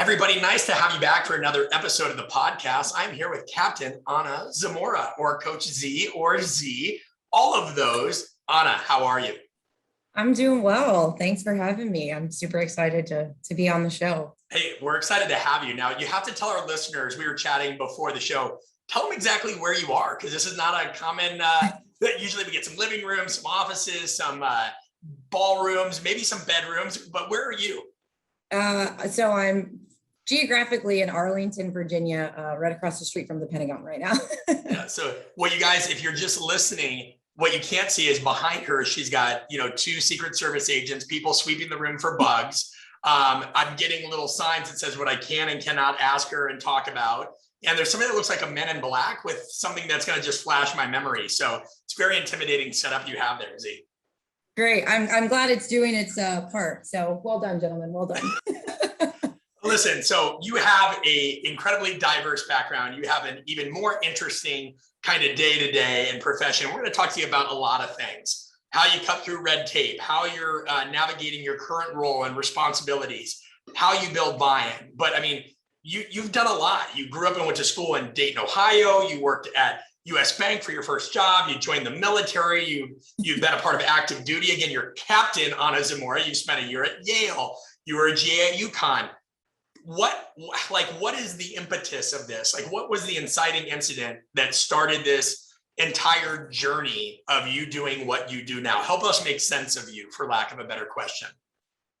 Everybody, nice to have you back for another episode of the podcast. I'm here with Captain Anna Zamora, or Coach Z, or Z, all of those. Anna, how are you? I'm doing well. Thanks for having me. I'm super excited to be on the show. Hey, we're excited to have you. Now, you have to tell our listeners, we were chatting before the show, tell them exactly where you are, because this is not a common, usually we get some living rooms, some offices, some ballrooms, maybe some bedrooms, but where are you? So I'm geographically in Arlington, Virginia, right across the street from the Pentagon right now. Yeah, so what you guys, if you're just listening, what you can't see is behind her, she's got, two Secret Service agents, people sweeping the room for bugs. I'm getting little signs that says what I can and cannot ask her and talk about. And there's something that looks like a Men in Black with something that's going to just flash my memory. So it's very intimidating setup you have there, Z. Great. I'm glad it's doing its part. So well done, gentlemen. Well done. Listen, so you have a incredibly diverse background. You have an even more interesting kind of day-to-day and profession. We're going to talk to you about a lot of things. How you cut through red tape, how you're navigating your current role and responsibilities, how you build buy-in. But I mean, you've done a lot. You grew up and went to school in Dayton, Ohio. You worked at US Bank for your first job. You joined the military. You've been a part of active duty. Again, you're Captain Anna Zamora. You spent a year at Yale. You were a GA at UConn. What is the impetus of this? Like, what was the inciting incident that started this entire journey of you doing what you do now? Help us make sense of you, for lack of a better question.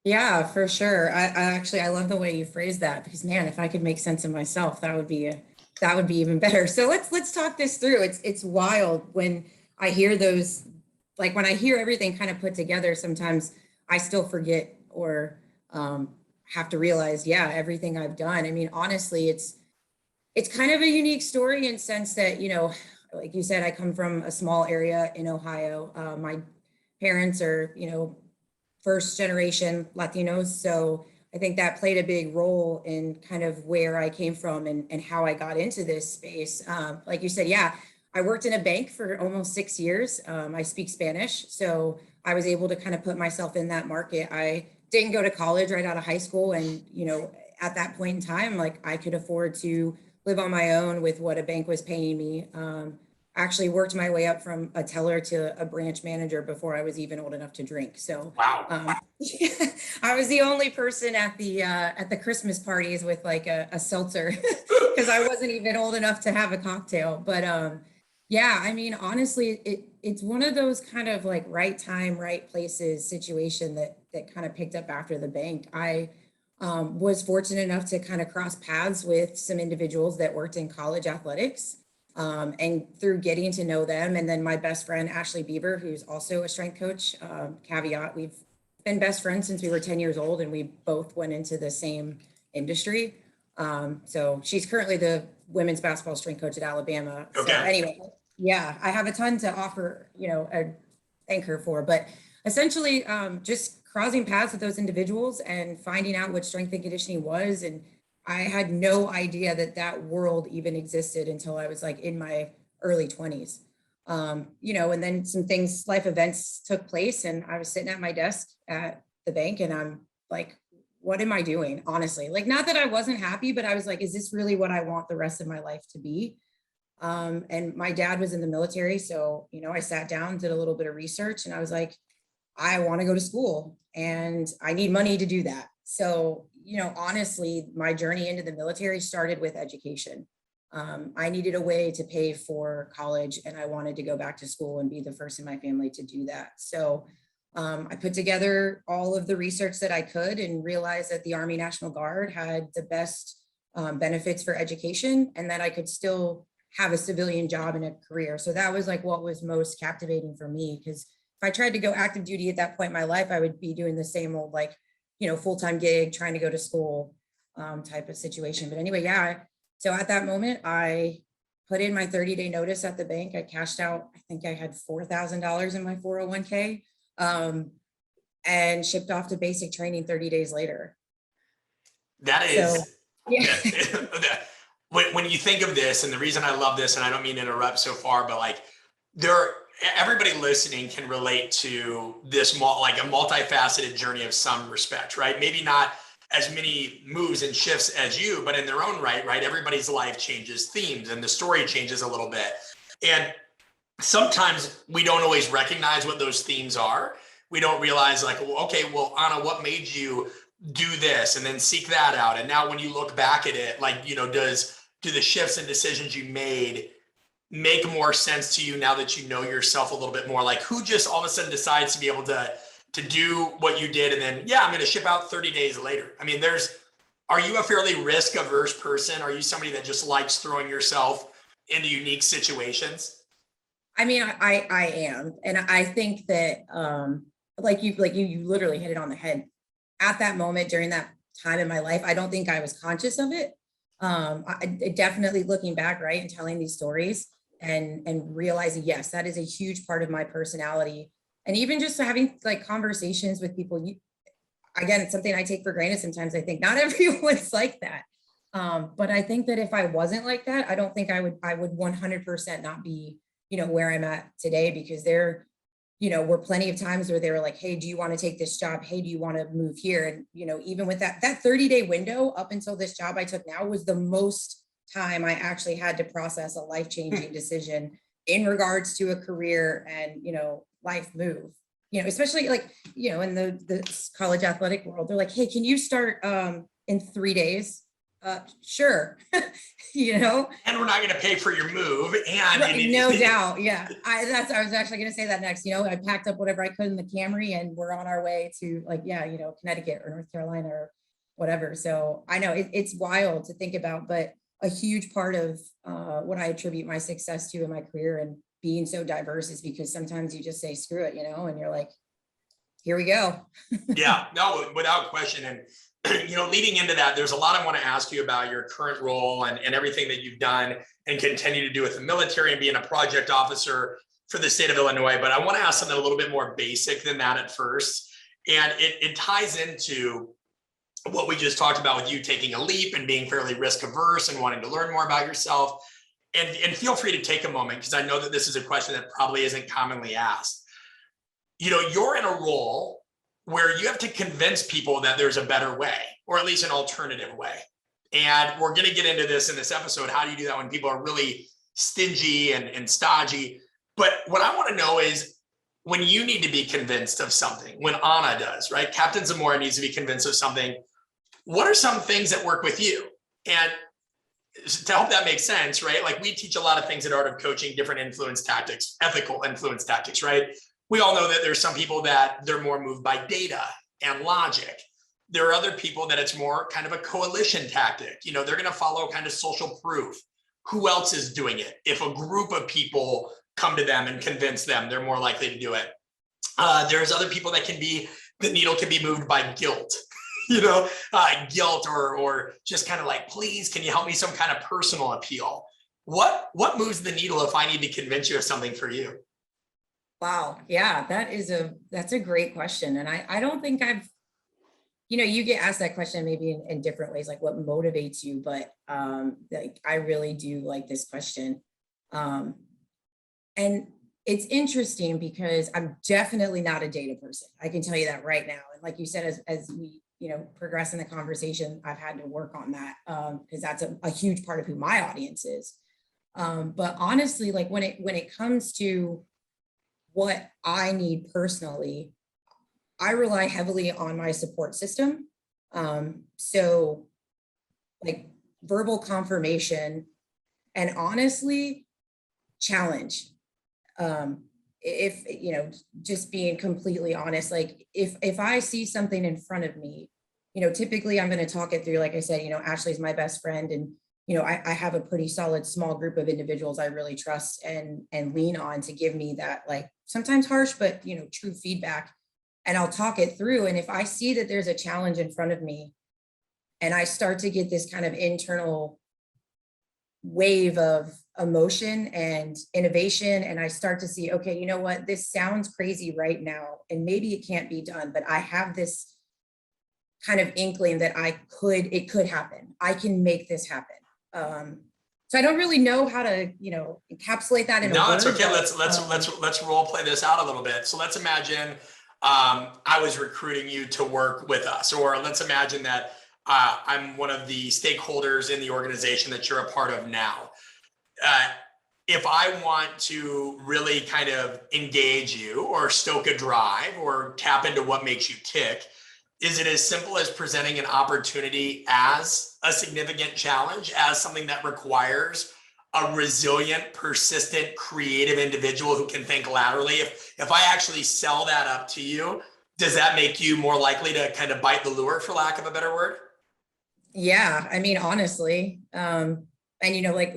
Yeah, for sure. I love the way you phrased that, because man, if I could make sense of myself, that would be even better. So let's talk this through. It's wild when I hear those, like when I hear everything kind of put together, sometimes I still forget or have to realize, everything I've done. I mean, honestly, it's kind of a unique story in the sense that, like you said, I come from a small area in Ohio. My parents are, first generation Latinos. So I think that played a big role in kind of where I came from and how I got into this space. Like you said, I worked in a bank for almost 6 years. I speak Spanish, so I was able to kind of put myself in that market. I didn't go to college right out of high school. And, at that point in time, like I could afford to live on my own with what a bank was paying me. Actually worked my way up from a teller to a branch manager before I was even old enough to drink. So wow. I was the only person at the Christmas parties with like a seltzer because I wasn't even old enough to have a cocktail. But I mean, honestly, it's one of those kind of like right time, right places situation that kind of picked up after the bank. I was fortunate enough to kind of cross paths with some individuals that worked in college athletics. And through getting to know them, and then my best friend, Ashley Bieber, who's also a strength coach, caveat, we've been best friends since we were 10 years old and we both went into the same industry. So she's currently the women's basketball strength coach at Alabama. Okay. So anyway, I have a ton to offer, thank her for, but essentially just crossing paths with those individuals and finding out what strength and conditioning was. And I had no idea that world even existed until I was like in my early 20s. And then some things, life events took place and I was sitting at my desk at the bank and I'm like, what am I doing? Honestly, like, not that I wasn't happy, but I was like, is this really what I want the rest of my life to be? And my dad was in the military. So, I sat down, did a little bit of research and I was like, I want to go to school and I need money to do that. So, honestly, my journey into the military started with education. I needed a way to pay for college and I wanted to go back to school and be the first in my family to do that. So I put together all of the research that I could and realized that the Army National Guard had the best benefits for education and that I could still have a civilian job and a career. So that was like what was most captivating for me, because if I tried to go active duty at that point in my life, I would be doing the same old, like, full-time gig, trying to go to school type of situation. But anyway, so at that moment, I put in my 30-day notice at the bank. I cashed out, I think I had $4,000 in my 401k and shipped off to basic training 30 days later. That is, so, yeah. When you think of this, and the reason I love this, and I don't mean to interrupt so far, but like everybody listening can relate to this, like a multifaceted journey of some respect, right? Maybe not as many moves and shifts as you, but in their own right, everybody's life changes themes and the story changes a little bit. And sometimes we don't always recognize what those themes are. We don't realize like, well, okay, well, Anna, what made you do this? And then seek that out. And now when you look back at it, like, do the shifts and decisions you made make more sense to you now that you know yourself a little bit more? Like, who just all of a sudden decides to be able to do what you did, and then, yeah, I'm going to ship out 30 days later? I mean, are you a fairly risk averse person? Are you somebody that just likes throwing yourself into unique situations? I mean, I am. And I think that, like you literally hit it on the head. At that moment, during that time in my life, I don't think I was conscious of it. I definitely looking back, right, and telling these stories and realizing, yes, that is a huge part of my personality. And even just having like conversations with people, again, it's something I take for granted. Sometimes I think not everyone's like that. But I think that if I wasn't like that, I don't think I would 100% not be, where I'm at today, because there, were plenty of times where they were like, hey, do you want to take this job? Hey, do you want to move here? And, even with that 30-day window up until this job I took now was the most time I actually had to process a life-changing decision in regards to a career and, life move, especially like, in the college athletic world, they're like, hey, can you start in 3 days? Sure. And we're not going to pay for your move. And right, no doubt. Yeah. I was actually going to say that next. I packed up whatever I could in the Camry and we're on our way to Connecticut or North Carolina or whatever. So I know it's wild to think about, but a huge part of what I attribute my success to in my career and being so diverse is because sometimes you just say, screw it, and you're like, here we go. Yeah, no, without question. And leading into that, there's a lot I want to ask you about your current role and everything that you've done and continue to do with the military and being a project officer for the state of Illinois. But I want to ask something a little bit more basic than that at first. And it ties into what we just talked about with you taking a leap and being fairly risk averse and wanting to learn more about yourself. And feel free to take a moment, because I know that this is a question that probably isn't commonly asked. You're in a role where you have to convince people that there's a better way, or at least an alternative way. And we're going to get into this in this episode. How do you do that when people are really stingy and stodgy? But what I want to know is, when you need to be convinced of something, when Anna does, right? Captain Zamora needs to be convinced of something. What are some things that work with you? And to help that make sense, right? Like, we teach a lot of things at Art of Coaching, different influence tactics, ethical influence tactics, right? We all know that there's some people that they're more moved by data and logic. There are other people that it's more kind of a coalition tactic. They're going to follow kind of social proof. Who else is doing it? If a group of people come to them and convince them, they're more likely to do it. There's other people that the needle can be moved by guilt. Guilt or just kind of like, please, can you help me, some kind of personal appeal. What moves the needle if I need to convince you of something for you? Wow. Yeah, that's a great question. And I don't think I've, you get asked that question maybe in different ways, like what motivates you, but like, I really do like this question. And it's interesting because I'm definitely not a data person. I can tell you that right now. And like you said, as we, progress in the conversation, I've had to work on that because that's a huge part of who my audience is. But honestly, like when it comes to what I need personally, I rely heavily on my support system. So like verbal confirmation and honestly challenge. If, just being completely honest, like if I see something in front of me, typically I'm going to talk it through. Like I said, Ashley's my best friend, and, I have a pretty solid small group of individuals I really trust and lean on to give me that, like, sometimes harsh, but, true feedback. And I'll talk it through. And if I see that there's a challenge in front of me and I start to get this kind of internal wave of emotion and innovation, and I start to see, okay, you know what, this sounds crazy right now, and maybe it can't be done, but I have this kind of inkling that it could happen. I can make this happen. So I don't really know how to, encapsulate that in a word. No, it's okay. Let's role play this out a little bit. So let's imagine I was recruiting you to work with us, or let's imagine that I'm one of the stakeholders in the organization that you're a part of now. If I want to really kind of engage you or stoke a drive or tap into what makes you tick, is it as simple as presenting an opportunity as a significant challenge, as something that requires a resilient, persistent, creative individual who can think laterally? If I actually sell that up to you, does that make you more likely to kind of bite the lure, for lack of a better word? Yeah, I mean, honestly, and like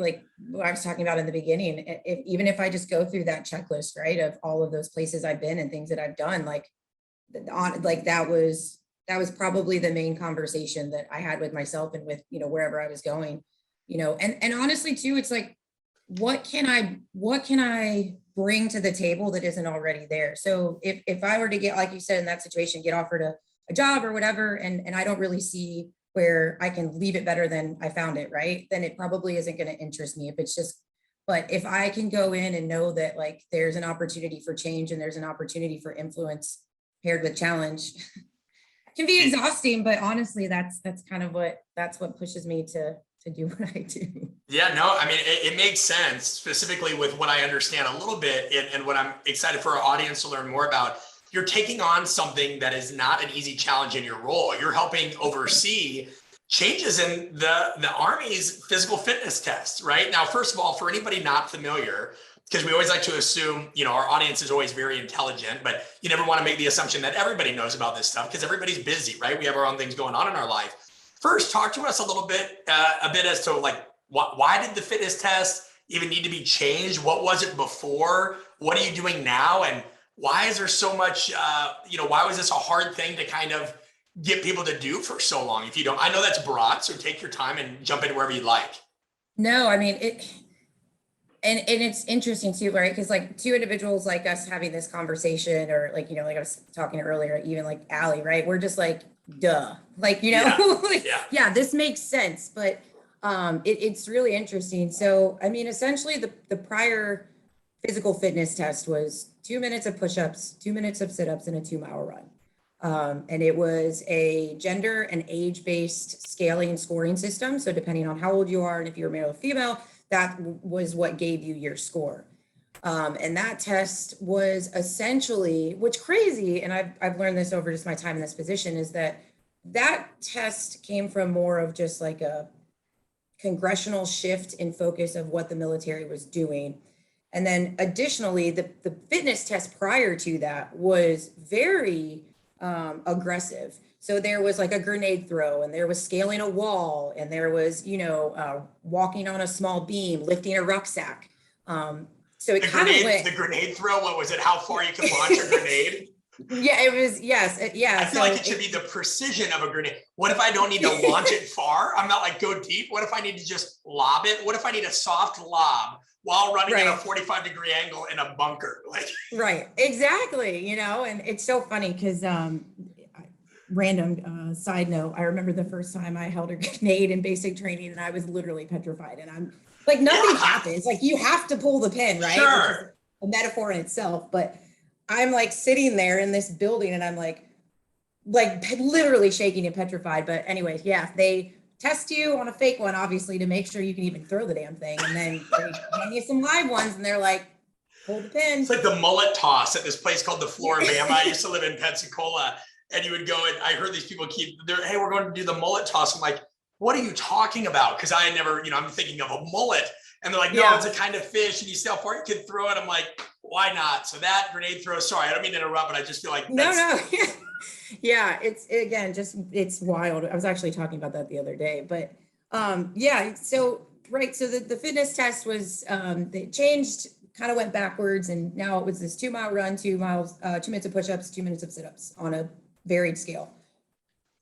what I was talking about in the beginning, even if I just go through that checklist, right, of all of those places I've been and things that I've done, like that was probably the main conversation that I had with myself and with, wherever I was going, and honestly too, it's like, what can I bring to the table that isn't already there? So if I were to get, like you said, in that situation, get offered a job or whatever, and I don't really see where I can leave it better than I found it, right, then it probably isn't going to interest me. If it's just, but if I can go in and know that like there's an opportunity for change and there's an opportunity for influence paired with challenge, can be exhausting, but honestly, that's kind of what pushes me to do what I do. Yeah, no, I mean, it makes sense, specifically with what I understand a little bit and what I'm excited for our audience to learn more about. You're taking on something that is not an easy challenge in your role. You're helping oversee changes in the Army's physical fitness test, right? Now, first of all, for anybody not familiar, because we always like to assume, our audience is always very intelligent, but you never want to make the assumption that everybody knows about this stuff because everybody's busy, right? We have our own things going on in our life. First, talk to us a bit as to like, why did the fitness test even need to be changed? What was it before? What are you doing now? And why is there so much, why was this a hard thing to kind of get people to do for so long? If you don't, I know that's broad, so take your time and jump in wherever you'd like. No, I mean, and it's interesting too, right? Because like two individuals like us having this conversation, or like, like I was talking earlier, even like Allie, right? We're just like, duh, like, Yeah. like, yeah, this makes sense. But it's really interesting. So, I mean, essentially the prior physical fitness test was 2 minutes of push-ups, 2 minutes of sit-ups, and a 2-mile run. And it was a gender and age-based scaling scoring system. So depending on how old you are and if you're male or female, that was what gave you your score. And that test was essentially, which crazy, and I've learned this over just my time in this position, is that test came from more of just like a congressional shift in focus of what the military was doing. And then additionally, the fitness test prior to that was very aggressive. So there was like a grenade throw, and there was scaling a wall, and there was, walking on a small beam, lifting a rucksack. So it kind of went. The grenade throw, what was it? How far you could launch a grenade? Yeah, it was, yes. Yeah. I feel like it should be the precision of a grenade. What if I don't need to launch it far? I'm not like go deep. What if I need to just lob it? What if I need a soft lob while running at a 45-degree angle in a bunker? Like, right, exactly. And it's so funny because random side note, I remember the first time I held a grenade in basic training and I was literally petrified, and I'm like, nothing happens. Like, you have to pull the pin, right? Sure. A metaphor in itself, but I'm like sitting there in this building and I'm like literally shaking and petrified. But anyways, yeah, they test you on a fake one, obviously, to make sure you can even throw the damn thing. And then they hand you some live ones and they're like, pull the pin. It's like the mullet toss at this place called the Floribama. I used to live in Pensacola, and you would go, and I heard these people hey, we're going to do the mullet toss. I'm like, what are you talking about? Because I had never, I'm thinking of a mullet. And they're like, no, it's a kind of fish, and you see how far you can throw it. I'm like, why not? So that grenade throw, sorry, I don't mean to interrupt, but I just feel like no. Yeah, it's wild. I was actually talking about that the other day, but so right. So the fitness test was, they changed, kind of went backwards, and now it was this 2-mile run, 2 miles, 2 minutes of push-ups, 2 minutes of sit-ups on a varied scale.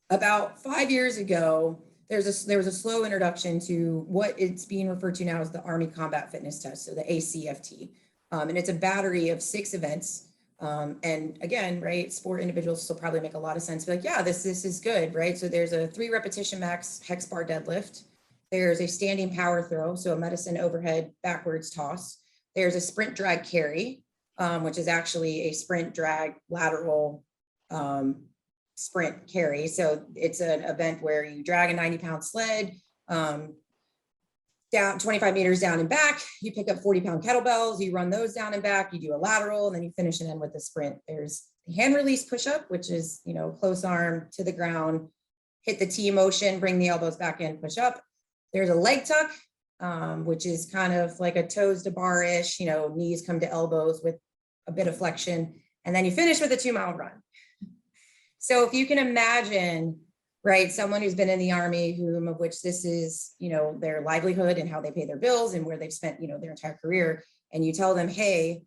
About 5 years ago, there was a slow introduction to what it's being referred to now as the Army Combat Fitness Test, so the ACFT. And it's a battery of 6 events. And again, right, sport individuals still probably make a lot of sense. Be like, yeah, this is good, right? So there's a 3 repetition max hex bar deadlift. There's a standing power throw, so a medicine overhead backwards toss. There's a sprint drag carry, which is actually a sprint drag lateral sprint carry. So it's an event where you drag a 90-pound sled down 25 meters down and back. You pick up 40-pound kettlebells, you run those down and back, you do a lateral, and then you finish it in with a sprint. There's the hand release push-up, which is, close arm to the ground, hit the T motion, bring the elbows back in, push up. There's a leg tuck, which is kind of like a toes to bar-ish, knees come to elbows with a bit of flexion. And then you finish with a 2-mile run. So if you can imagine, right, someone who's been in the Army, of which this is, their livelihood and how they pay their bills and where they've spent, their entire career, and you tell them, hey,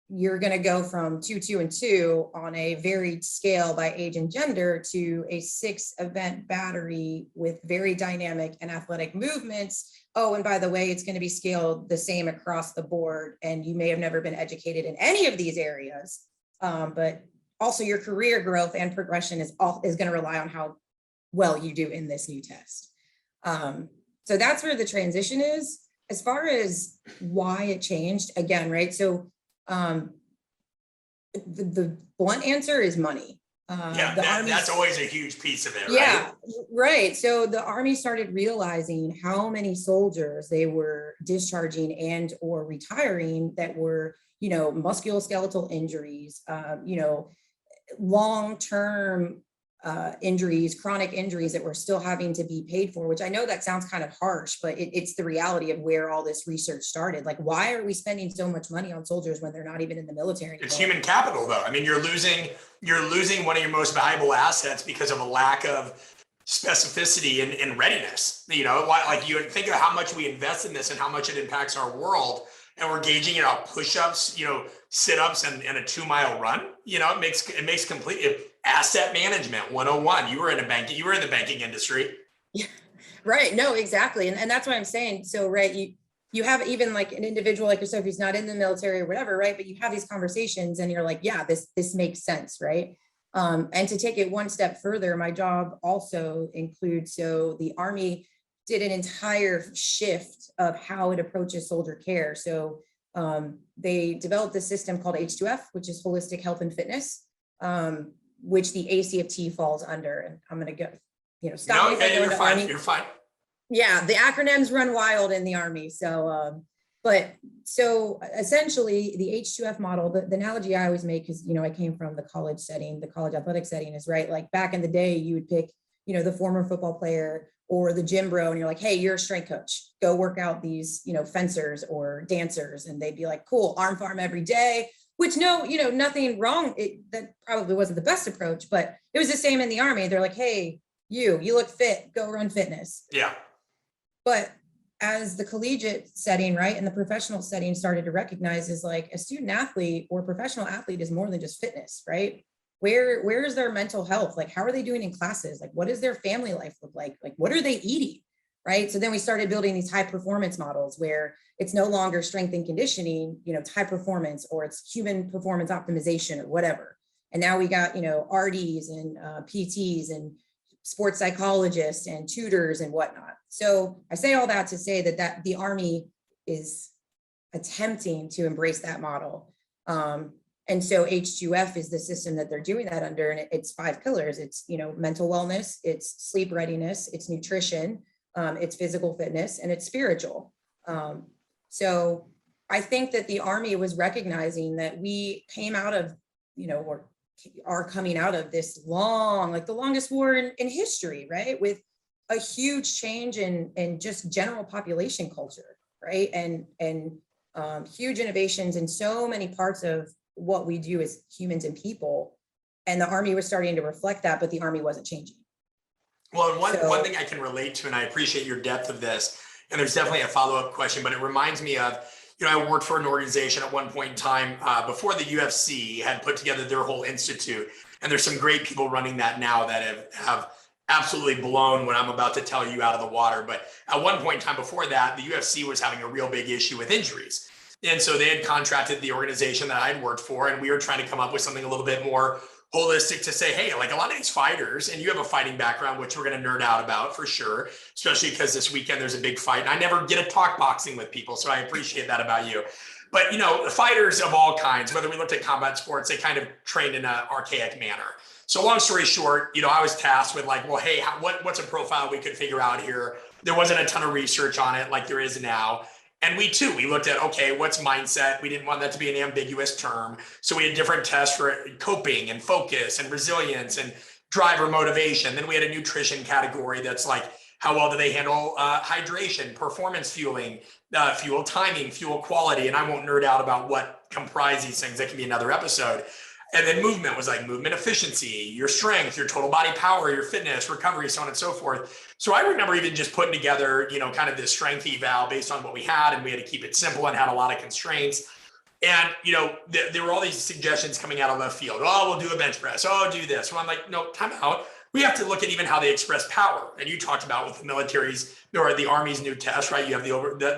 you're going to go from 2, 2, and 2 on a varied scale by age and gender to a 6-event battery with very dynamic and athletic movements. Oh, and by the way, it's going to be scaled the same across the board. And you may have never been educated in any of these areas, but also your career growth and progression is going to rely on how well you do in this new test. So that's where the transition is. As far as why it changed, again, right? So the blunt answer is money. That's always a huge piece of it, right? Yeah, right. So the Army started realizing how many soldiers they were discharging and or retiring that were, musculoskeletal injuries, long-term injuries, chronic injuries that we're still having to be paid for, which I know that sounds kind of harsh, but it's the reality of where all this research started. Like, why are we spending so much money on soldiers when they're not even in the military anymore? It's human capital, though. I mean, you're losing one of your most valuable assets because of a lack of specificity and readiness. Like you think of how much we invest in this and how much it impacts our world, and we're gauging it on push-ups, sit-ups and a 2-mile run. It makes complete asset management 101. You were in the banking industry. Yeah, right. No, exactly. And that's what I'm saying. So, right, you have even like an individual like yourself who's not in the military or whatever, right? But you have these conversations and you're like, yeah, this makes sense, right? And to take it one step further, my job also includes, so the Army did an entire shift of how it approaches soldier care. So they developed this system called H2F, which is holistic health and fitness, which the ACFT falls under. And I'm going to go, stop me if I go into Army. You're fine. Yeah, the acronyms run wild in the Army. So, so essentially the H2F model, the analogy I always make, because, I came from the college setting, the college athletic setting is right. Like back in the day, you would pick, the former football player or the gym bro, and you're like, hey, you're a strength coach, go work out these, fencers or dancers. And they'd be like, cool, arm farm every day, which nothing wrong. That probably wasn't the best approach, but it was the same in the Army. They're like, hey, you look fit, go run fitness. Yeah. But as the collegiate setting, right, and the professional setting started to recognize is like a student athlete or professional athlete is more than just fitness, right? Where is their mental health? Like, how are they doing in classes? Like, what does their family life look like? Like, what are they eating? Right. So then we started building these high performance models where it's no longer strength and conditioning, it's high performance, or it's human performance optimization or whatever. And now we got, RDs and PTs and sports psychologists and tutors and whatnot. So I say all that to say that the Army is attempting to embrace that model. And so H2F is the system that they're doing that under, and it's 5 pillars. It's, mental wellness, it's sleep readiness, it's nutrition, it's physical fitness, and it's spiritual. So I think that the Army was recognizing that we came out of, or are coming out of this long, like the longest war in history, right? With a huge change in just general population culture, right? And huge innovations in so many parts of what we do as humans and people. And the Army was starting to reflect that, but the Army wasn't changing. Well, and one thing I can relate to, and I appreciate your depth of this, and there's definitely a follow-up question, but it reminds me of, I worked for an organization at one point in time before the UFC had put together their whole institute. And there's some great people running that now that have absolutely blown what I'm about to tell you out of the water. But at one point in time before that, the UFC was having a real big issue with injuries. And so they had contracted the organization that I'd worked for, and we were trying to come up with something a little bit more holistic to say, hey, like a lot of these fighters, and you have a fighting background, which we're going to nerd out about for sure, especially because this weekend there's a big fight. And I never get to talk boxing with people, so I appreciate that about you. But, the fighters of all kinds, whether we looked at combat sports, they kind of trained in an archaic manner. So long story short, I was tasked with like, well, hey, what's a profile we could figure out here? There wasn't a ton of research on it like there is now. And we looked at, okay, what's mindset? We didn't want that to be an ambiguous term. So we had different tests for coping and focus and resilience and driver motivation. Then we had a nutrition category that's like, how well do they handle hydration, performance fueling, fuel timing, fuel quality? And I won't nerd out about what comprise these things. That can be another episode. And then movement was like movement efficiency, your strength, your total body power, your fitness, recovery, so on and so forth. So I remember even just putting together, kind of this strength eval based on what we had, and we had to keep it simple and had a lot of constraints. And, there were all these suggestions coming out of left field. Oh, we'll do a bench press. Oh, do this. Well, I'm like, no, time out. We have to look at even how they express power. And you talked about with the military's or the Army's new test, right? You have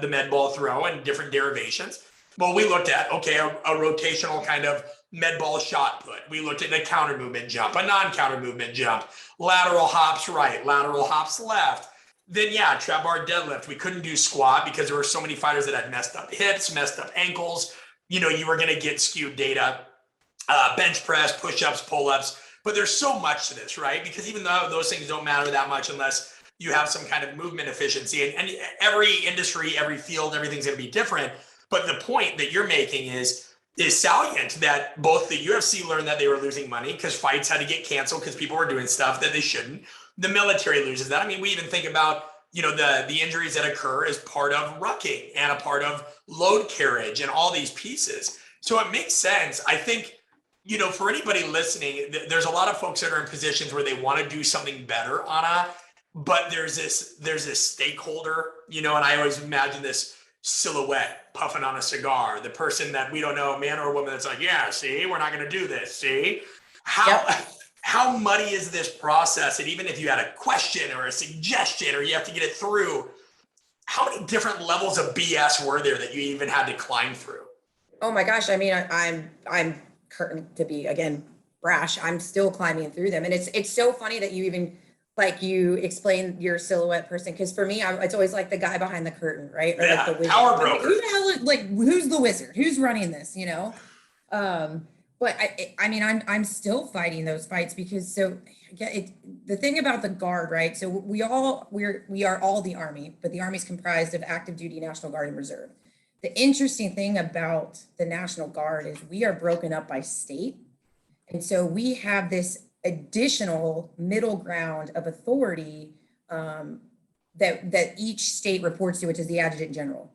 the med ball throw and different derivations. Well, we looked at, okay, a rotational kind of med ball shot put. We looked at a counter movement jump, a non-counter movement jump, lateral hops right, lateral hops left. Then trap bar deadlift. We couldn't do squat because there were so many fighters that had messed up hips, messed up ankles. You were going to get skewed data, bench press, push-ups, pull-ups. But there's so much to this, right? Because even though those things don't matter that much unless you have some kind of movement efficiency, and every industry, every field, everything's going to be different. But the point that you're making is salient that both the UFC learned that they were losing money because fights had to get canceled because people were doing stuff that they shouldn't. The military loses that. I mean, we even think about, the injuries that occur as part of rucking and a part of load carriage and all these pieces. So it makes sense. I think, for anybody listening, there's a lot of folks that are in positions where they want to do something better, Anna, but there's this stakeholder, and I always imagine this silhouette puffing on a cigar, the person that we don't know, man or woman, that's like, yeah, see, we're not going to do this. See how muddy is this process? And even if you had a question or a suggestion, or you have to get it through, how many different levels of BS were there that you even had to climb through? Oh my gosh. I mean, I'm to be, again, brash. I'm still climbing through them. And it's so funny that you even you explain your silhouette person. Cause for me, it's always like the guy behind the curtain, right? Or like the wizard. Power broker. Who the hell, who's the wizard? Who's running this, But I mean, I'm still fighting those fights because the thing about the Guard, right? So we are all the Army, but the Army is comprised of active duty, National Guard, and Reserve. The interesting thing about the National Guard is we are broken up by state. And so we have this additional middle ground of authority that each state reports to, which is the adjutant general.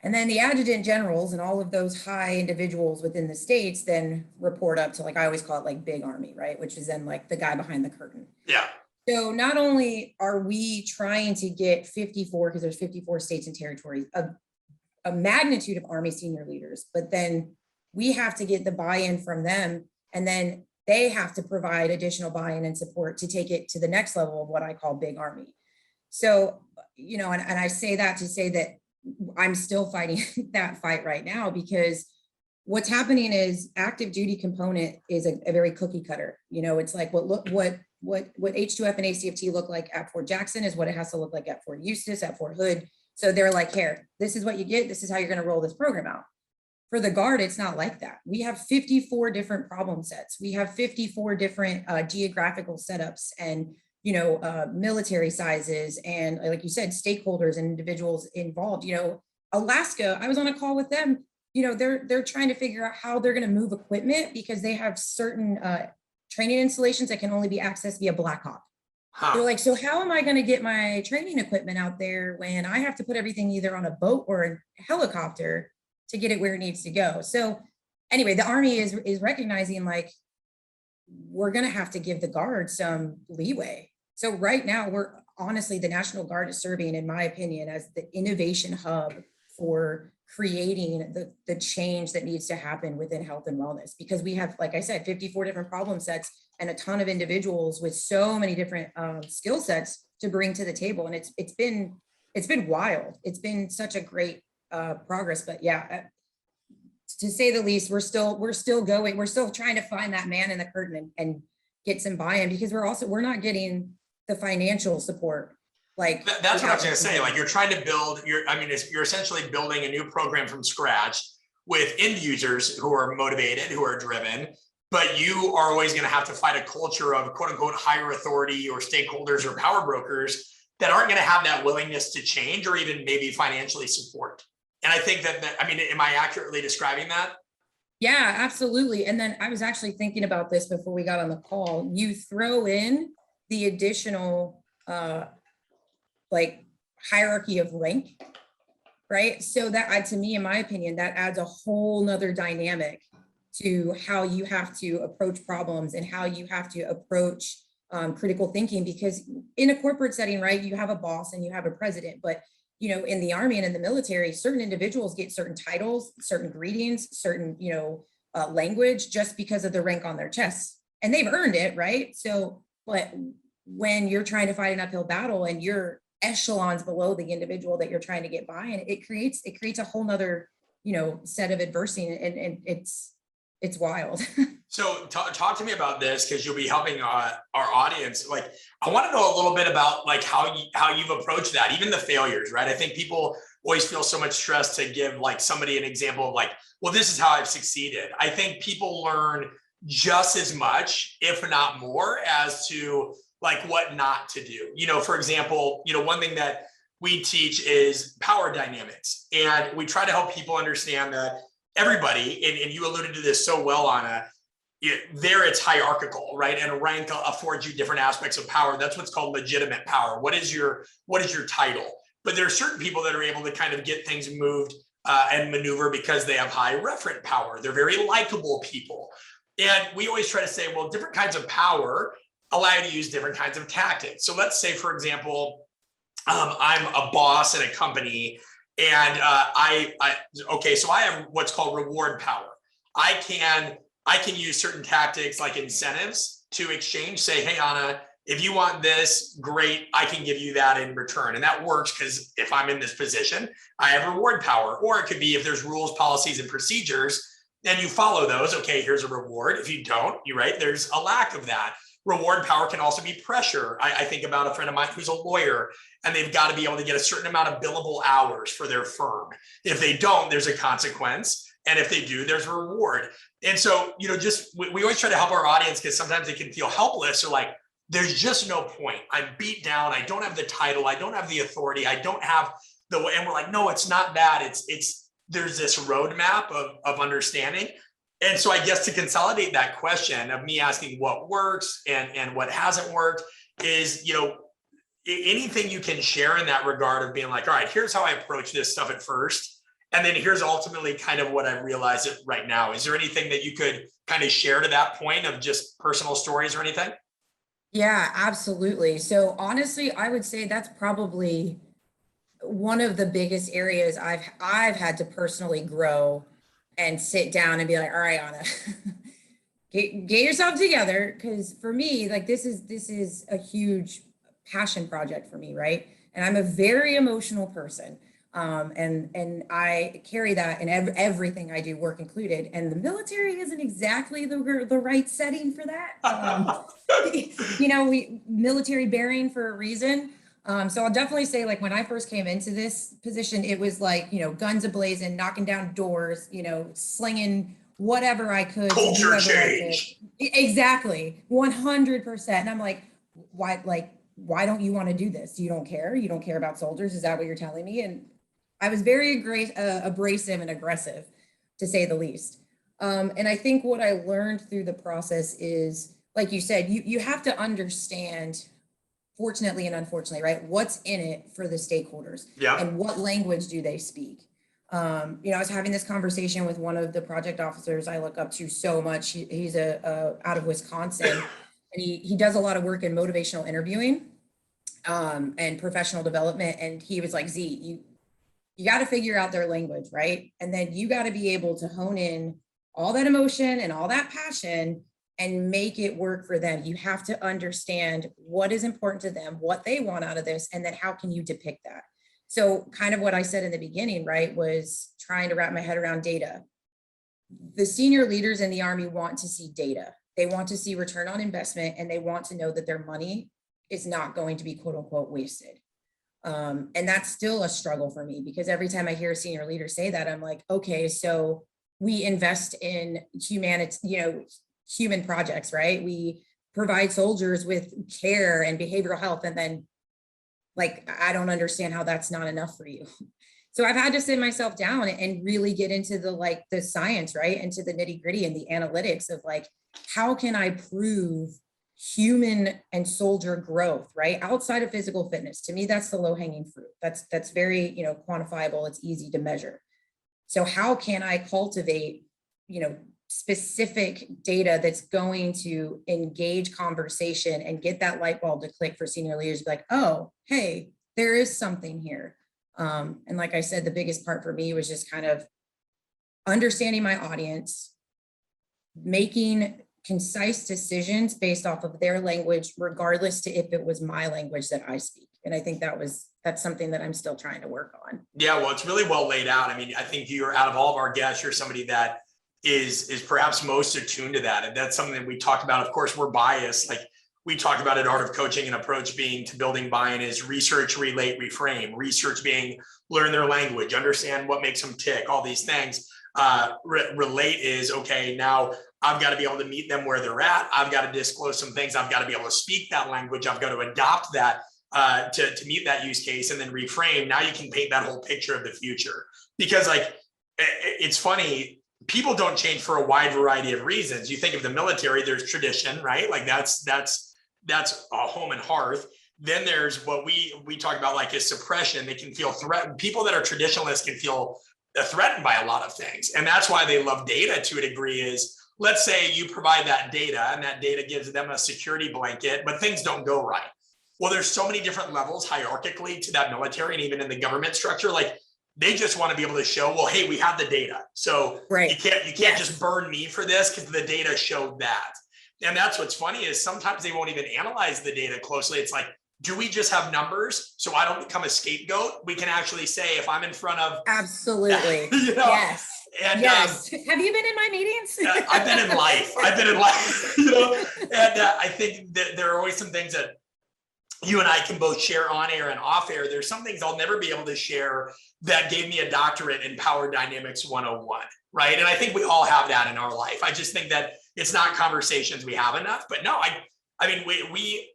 And then the adjutant generals and all of those high individuals within the states then report up to, I always call it Big Army, right? Which is then the guy behind the curtain. Yeah. So not only are we trying to get 54, because there's 54 states and territories, a magnitude of Army senior leaders, but then we have to get the buy-in from them, and then they have to provide additional buy-in and support to take it to the next level of what I call Big Army. So, and I say that to say that I'm still fighting that fight right now, because what's happening is active duty component is a very cookie cutter. It's like what H2F and ACFT look like at Fort Jackson is what it has to look like at Fort Eustis, at Fort Hood. So they're like, here, this is what you get. This is how you're going to roll this program out. For the Guard, it's not like that. We have 54 different problem sets. We have 54 different geographical setups and, military sizes. And like you said, stakeholders and individuals involved. Alaska, I was on a call with them. They're trying to figure out how they're going to move equipment because they have certain training installations that can only be accessed via Blackhawk. Huh. They're like, so how am I going to get my training equipment out there when I have to put everything either on a boat or a helicopter to get it where it needs to go? So anyway, the Army is recognizing we're going to have to give the Guard some leeway. So right now, the National Guard is serving, in my opinion, as the innovation hub for creating the change that needs to happen within health and wellness, because we have, like I said, 54 different problem sets and a ton of individuals with so many different skill sets to bring to the table. And it's been wild. It's been such a great progress, but yeah, to say the least, we're still going. We're still trying to find that man in the curtain and get some buy-in, because we're not getting the financial support. That's what I was going to say. You're trying to build you're essentially building a new program from scratch with end users who are motivated, who are driven, but you are always going to have to fight a culture of quote unquote higher authority or stakeholders or power brokers that aren't going to have that willingness to change or even maybe financially support. And I think I mean, am I accurately describing that? Yeah, absolutely. And then I was actually thinking about this before we got on the call. You throw in the additional like hierarchy of rank, right? So that to me, in my opinion, that adds a whole nother dynamic to how you have to approach problems and how you have to approach critical thinking, because in a corporate setting, right, you have a boss and you have a president, but you know, in the Army and in the military, certain individuals get certain titles, certain greetings, certain, you know, language just because of the rank on their chests, and they've earned it, right? So, but when you're trying to fight an uphill battle and you're echelons below the individual that you're trying to get by, and it creates a whole nother, you know, set of adversity, and it's wild. So talk to me about this, because you'll be helping our audience. Like, I want to know a little bit about like how you've approached that, even the failures, right? I think people always feel so much stress to give like somebody an example of like, well, this is how I've succeeded. I think people learn just as much, if not more, as to like what not to do. You know, for example, you know, one thing that we teach is power dynamics, and we try to help people understand that everybody, and you alluded to this so well, Anna, there it's hierarchical, right? And a rank affords you different aspects of power. That's what's called legitimate power. What is your title? But there are certain people that are able to kind of get things moved and maneuver because they have high referent power. They're very likable people. And we always try to say, well, different kinds of power allow you to use different kinds of tactics. So let's say, for example, I'm a boss at a company, and so I have what's called reward power. I can use certain tactics like incentives to exchange, say, hey, Anna, if you want this, great, I can give you that in return. And that works because if I'm in this position, I have reward power. Or it could be if there's rules, policies, and procedures, and you follow those, okay, here's a reward. If you don't, you're right, there's a lack of that. Reward power can also be pressure. I think about a friend of mine who's a lawyer, and they've got to be able to get a certain amount of billable hours for their firm. If they don't, there's a consequence. And if they do, there's a reward. And so, you know, we always try to help our audience, because sometimes they can feel helpless or like, there's just no point. I'm beat down. I don't have the title. I don't have the authority. I don't have and we're like, no, it's not that. There's this roadmap of understanding. And so I guess to consolidate that question of me asking what works and what hasn't worked is, you know, anything you can share in that regard of being like, all right, here's how I approach this stuff at first. And then here's ultimately kind of what I've realized right now. Is there anything that you could kind of share to that point of just personal stories or anything? Yeah, absolutely. So honestly, I would say that's probably one of the biggest areas I've had to personally grow and sit down and be like, all right, Anna, get yourself together. Because for me, like this is a huge passion project for me, right? And I'm a very emotional person. And I carry that in everything I do, work included. And the military isn't exactly the right setting for that. You know, military bearing for a reason. So I'll definitely say, like, when I first came into this position, it was like, you know, guns a-blazing, knocking down doors, you know, slinging whatever I could. Culture change. Exactly. 100%. And I'm like, why don't you want to do this? You don't care? You don't care about soldiers? Is that what you're telling me? And I was very abrasive and aggressive, to say the least. And I think what I learned through the process is, like you said, you have to understand, fortunately and unfortunately, right, what's in it for the stakeholders, yeah, and what language do they speak. You know, I was having this conversation with one of the project officers I look up to so much. He's out of Wisconsin, and he does a lot of work in motivational interviewing and professional development. And he was like, Z, you got to figure out their language, right? And then you got to be able to hone in all that emotion and all that passion and make it work for them. You have to understand what is important to them, what they want out of this, and then how can you depict that? So kind of what I said in the beginning, right, was trying to wrap my head around data. The senior leaders in the Army want to see data. They want to see return on investment, and they want to know that their money is not going to be quote unquote wasted. And that's still a struggle for me, because every time I hear a senior leader say that, I'm like, okay, so we invest in humanity, you know, human projects, right? We provide soldiers with care and behavioral health. And then like, I don't understand how that's not enough for you. So I've had to sit myself down and really get into the science, right? Into the nitty gritty and the analytics of like, how can I prove human and soldier growth, right? Outside of physical fitness. To me, that's the low hanging fruit. That's very, quantifiable. It's easy to measure. So how can I cultivate, specific data that's going to engage conversation and get that light bulb to click for senior leaders to be like, oh, hey, there is something here. And like I said, the biggest part for me was just kind of understanding my audience, making concise decisions based off of their language, regardless to if it was my language that I speak. And I think that's something that I'm still trying to work on. Yeah, well, it's really well laid out. I mean, I think you're, out of all of our guests, you're somebody that is perhaps most attuned to that. And that's something that we talked about. Of course, we're biased. Like we talked about at Art of Coaching, an approach being to building buy-in is research, relate, reframe. Research being learn their language, understand what makes them tick, all these things. Relate is, okay, now I've got to be able to meet them where they're at. I've got to disclose some things. I've got to be able to speak that language. I've got to adopt that to meet that use case. And then reframe. Now you can paint that whole picture of the future. Because like, it's funny, people don't change for a wide variety of reasons. You think of the military, there's tradition, right? Like that's a home and hearth. Then there's what we talk about like is suppression. They can feel threatened. People that are traditionalists can feel threatened by a lot of things. And that's why they love data to a degree is, let's say you provide that data and that data gives them a security blanket, but things don't go right. Well, there's so many different levels hierarchically to that military and even in the government structure, like they just want to be able to show, well, hey, we have the data. So right. you can't just burn me for this because the data showed that. And that's what's funny is sometimes they won't even analyze the data closely. It's like, do we just have numbers so I don't become a scapegoat? We can actually say if I'm in front of absolutely yes. And yes. Have you been in my meetings? I've been in life. And I think that there are always some things that you and I can both share on air and off air. There's some things I'll never be able to share that gave me a doctorate in Power Dynamics 101, right? And I think we all have that in our life. I just think that it's not conversations we have enough. But no, I mean,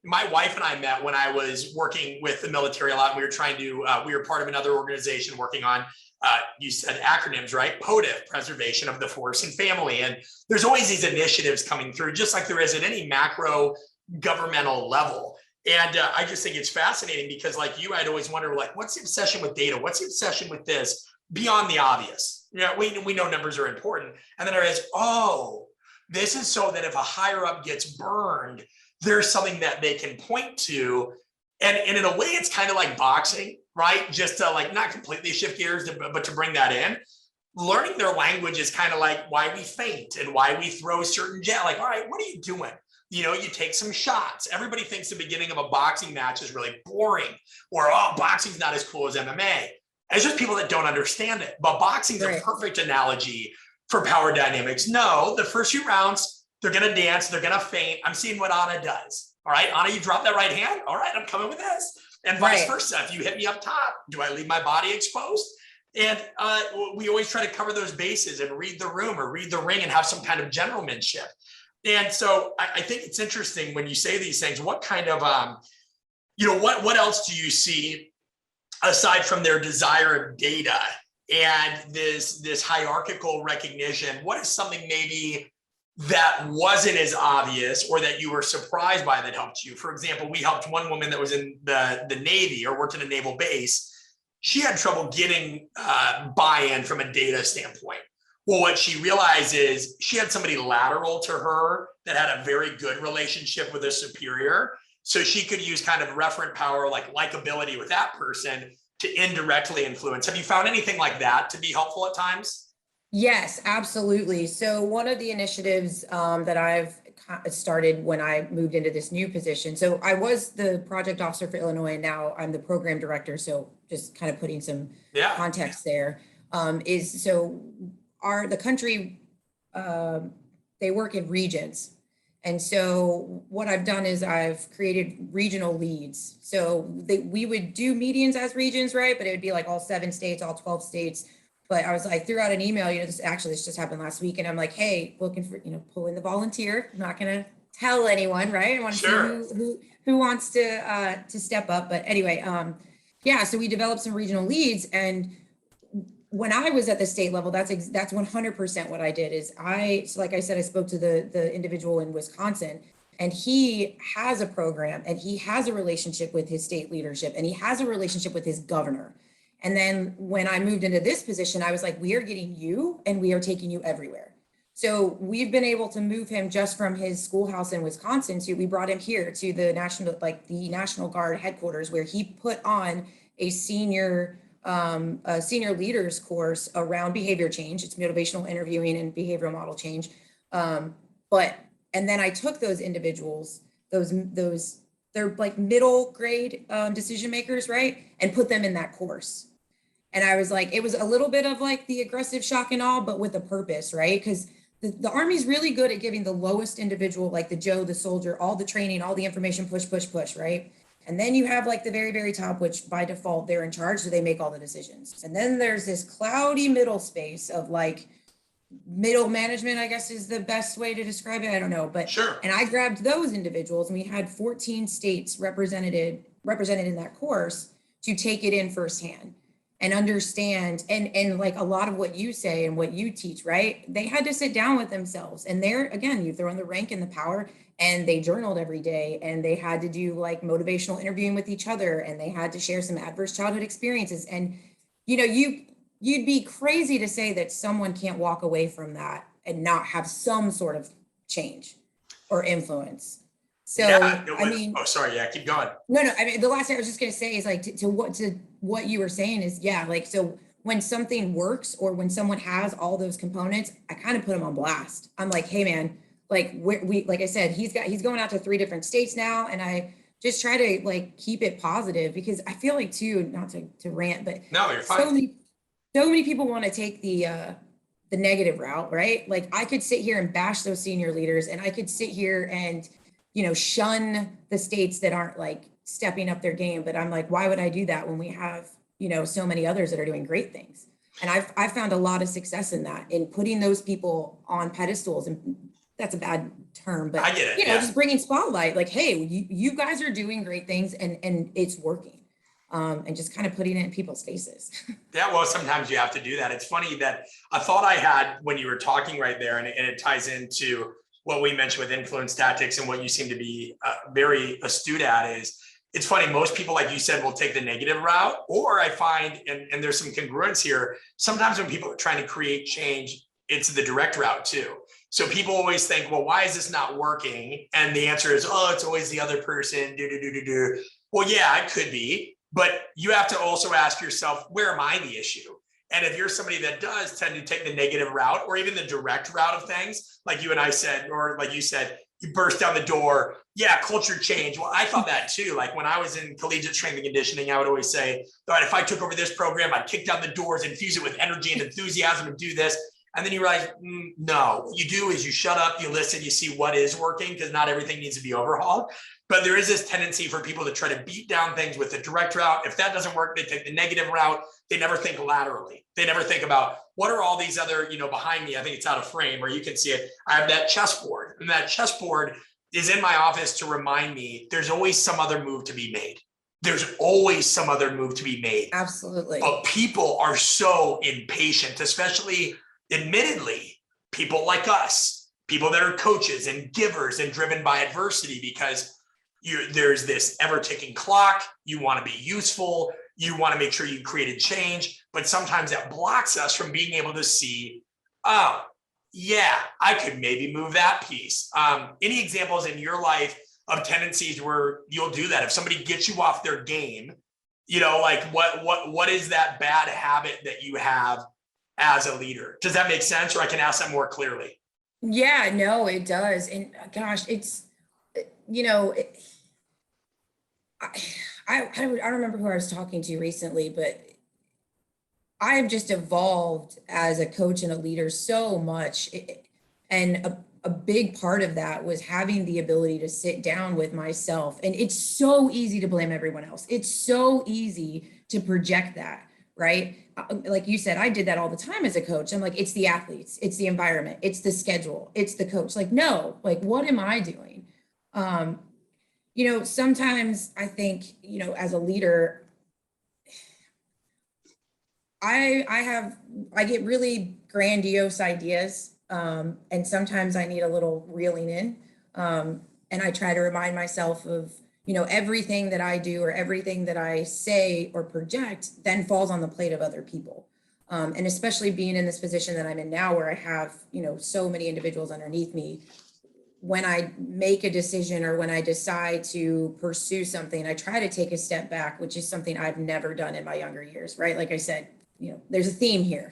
my wife and I met when I was working with the military a lot. We were trying to, we were part of another organization working on, you said acronyms, right? POTFF, Preservation of the Force and Family. And there's always these initiatives coming through, just like there is at any macro governmental level. And I just think it's fascinating because like you, I'd always wonder, like, what's the obsession with data? What's the obsession with this beyond the obvious? We know numbers are important. And then there is, oh, this is so that if a higher up gets burned, there's something that they can point to. And in a way, it's kind of like boxing, right? Just to like, not completely shift gears, but to bring that in. Learning their language is kind of like why we feint and why we throw certain like, all right, what are you doing? You take some shots. Everybody thinks the beginning of a boxing match is really boring or, oh, boxing's not as cool as MMA. It's just people that don't understand it. But boxing's a perfect analogy for power dynamics. No, the first few rounds, they're going to dance. They're going to feint. I'm seeing what Anna does. All right, Anna, you drop that right hand. All right, I'm coming with this. And vice versa. If you hit me up top, do I leave my body exposed? And we always try to cover those bases and read the room or read the ring and have some kind of generalmanship. And so I think it's interesting when you say these things, what kind of, what else do you see aside from their desire of data and this hierarchical recognition? What is something maybe that wasn't as obvious or that you were surprised by that helped you? For example, we helped one woman that was in the Navy or worked in a naval base. She had trouble getting buy-in from a data standpoint. Well, what she realized is she had somebody lateral to her that had a very good relationship with a superior. So she could use kind of referent power, like likability with that person to indirectly influence. Have you found anything like that to be helpful at times? Yes, absolutely. So one of the initiatives that I've started when I moved into this new position. So I was the project officer for Illinois, and now I'm the program director. So just kind of putting some context there is so the country, they work in regions. And so what I've done is I've created regional leads. So we would do meetings as regions, right? But it would be like all 7 states, all 12 states. but I was like, threw out an email, this just happened last week. And I'm like, hey, looking for, pull in the volunteer. I'm not going to tell anyone, right? I want to Sure. see who wants to step up. But anyway, yeah, so we developed some regional leads. And when I was at the state level, that's 100% what I did is so like I said, I spoke to the individual in Wisconsin, and he has a program and he has a relationship with his state leadership and he has a relationship with his governor. And then when I moved into this position, I was like, we are getting you and we are taking you everywhere. So we've been able to move him just from his schoolhouse in Wisconsin we brought him here to the National Guard headquarters, where he put on a senior leaders course around behavior change. It's motivational interviewing and behavioral model change. And then I took those individuals, they're like middle grade decision makers, right? And put them in that course. And I was like, it was a little bit of like the aggressive shock and awe, but with a purpose, right? Because the Army's really good at giving the lowest individual, like the Joe, the soldier, all the training, all the information, push, right? And then you have like the very, very top, which by default, they're in charge, so they make all the decisions. And then there's this cloudy middle space of like middle management, I guess is the best way to describe it. I don't know, but sure. And I grabbed those individuals, and we had 14 states represented in that course to take it in firsthand and understand. And like a lot of what you say and what you teach, right? They had to sit down with themselves, and there again, you throw in the rank and the power, and they journaled every day, and they had to do like motivational interviewing with each other, and they had to share some adverse childhood experiences. And you'd be crazy to say that someone can't walk away from that and not have some sort of change or influence. So, yeah, sorry. Yeah, keep going. No, I mean, the last thing I was just going to say is like to what you were saying is, yeah, like, so when something works or when someone has all those components, I kind of put them on blast. I'm like, hey man, like like I said, he's going out to 3 different states now. And I just try to like keep it positive, because I feel like too, not to rant, but no, you're fine. So many people want to take the negative route, right? Like I could sit here and bash those senior leaders, and I could sit here and, shun the states that aren't like stepping up their game. But I'm like, why would I do that when we have, so many others that are doing great things? And I've found a lot of success in that, in putting those people on pedestals. And that's a bad term, but I get it, just bringing spotlight, like, hey, you guys are doing great things, and it's working. And just kind of putting it in people's faces. Yeah, well, sometimes you have to do that. It's funny that a thought I had when you were talking right there, and it ties into what we mentioned with influence tactics and what you seem to be very astute at, is it's funny, most people, like you said, will take the negative route, or I find, and there's some congruence here, sometimes when people are trying to create change, it's the direct route too. So people always think, well, why is this not working? And the answer is, oh, it's always the other person, Well, yeah, it could be. But you have to also ask yourself, where am I the issue? And if you're somebody that does tend to take the negative route, or even the direct route of things, like you and I said, or like you said, you burst down the door, yeah, culture change. Well, I thought that too. Like when I was in collegiate strength and conditioning, I would always say, all right, if I took over this program, I'd kick down the doors, infuse it with energy and enthusiasm, and do this. And then you realize, no, what you do is you shut up, you listen, you see what is working, because not everything needs to be overhauled. But there is this tendency for people to try to beat down things with the direct route. If that doesn't work, they take the negative route. They never think laterally. They never think about, what are all these other, behind me, I think it's out of frame, or you can see it. I have that chessboard, and that chessboard is in my office to remind me there's always some other move to be made. There's always some other move to be made. Absolutely. But people are so impatient, especially, admittedly, people like us, people that are coaches and givers and driven by adversity, because there's this ever-ticking clock. You want to be useful. You want to make sure you created change, but sometimes that blocks us from being able to see, oh, yeah, I could maybe move that piece. Any examples in your life of tendencies where you'll do that? If somebody gets you off their game, like what is that bad habit that you have as a leader? Does that make sense? Or I can ask that more clearly. Yeah, no, it does. And gosh, it's, I don't remember who I was talking to recently, but I have just evolved as a coach and a leader so much. And a big part of that was having the ability to sit down with myself. And it's so easy to blame everyone else. It's so easy to project that. right? Like you said, I did that all the time as a coach. I'm like, it's the athletes, it's the environment, it's the schedule, it's the coach. Like, no, like, what am I doing? Sometimes I think, as a leader, I get really grandiose ideas. And sometimes I need a little reeling in. And I try to remind myself of, everything that I do or everything that I say or project then falls on the plate of other people. And especially being in this position that I'm in now, where I have, so many individuals underneath me, when I make a decision or when I decide to pursue something, I try to take a step back, which is something I've never done in my younger years, right? Like I said, there's a theme here.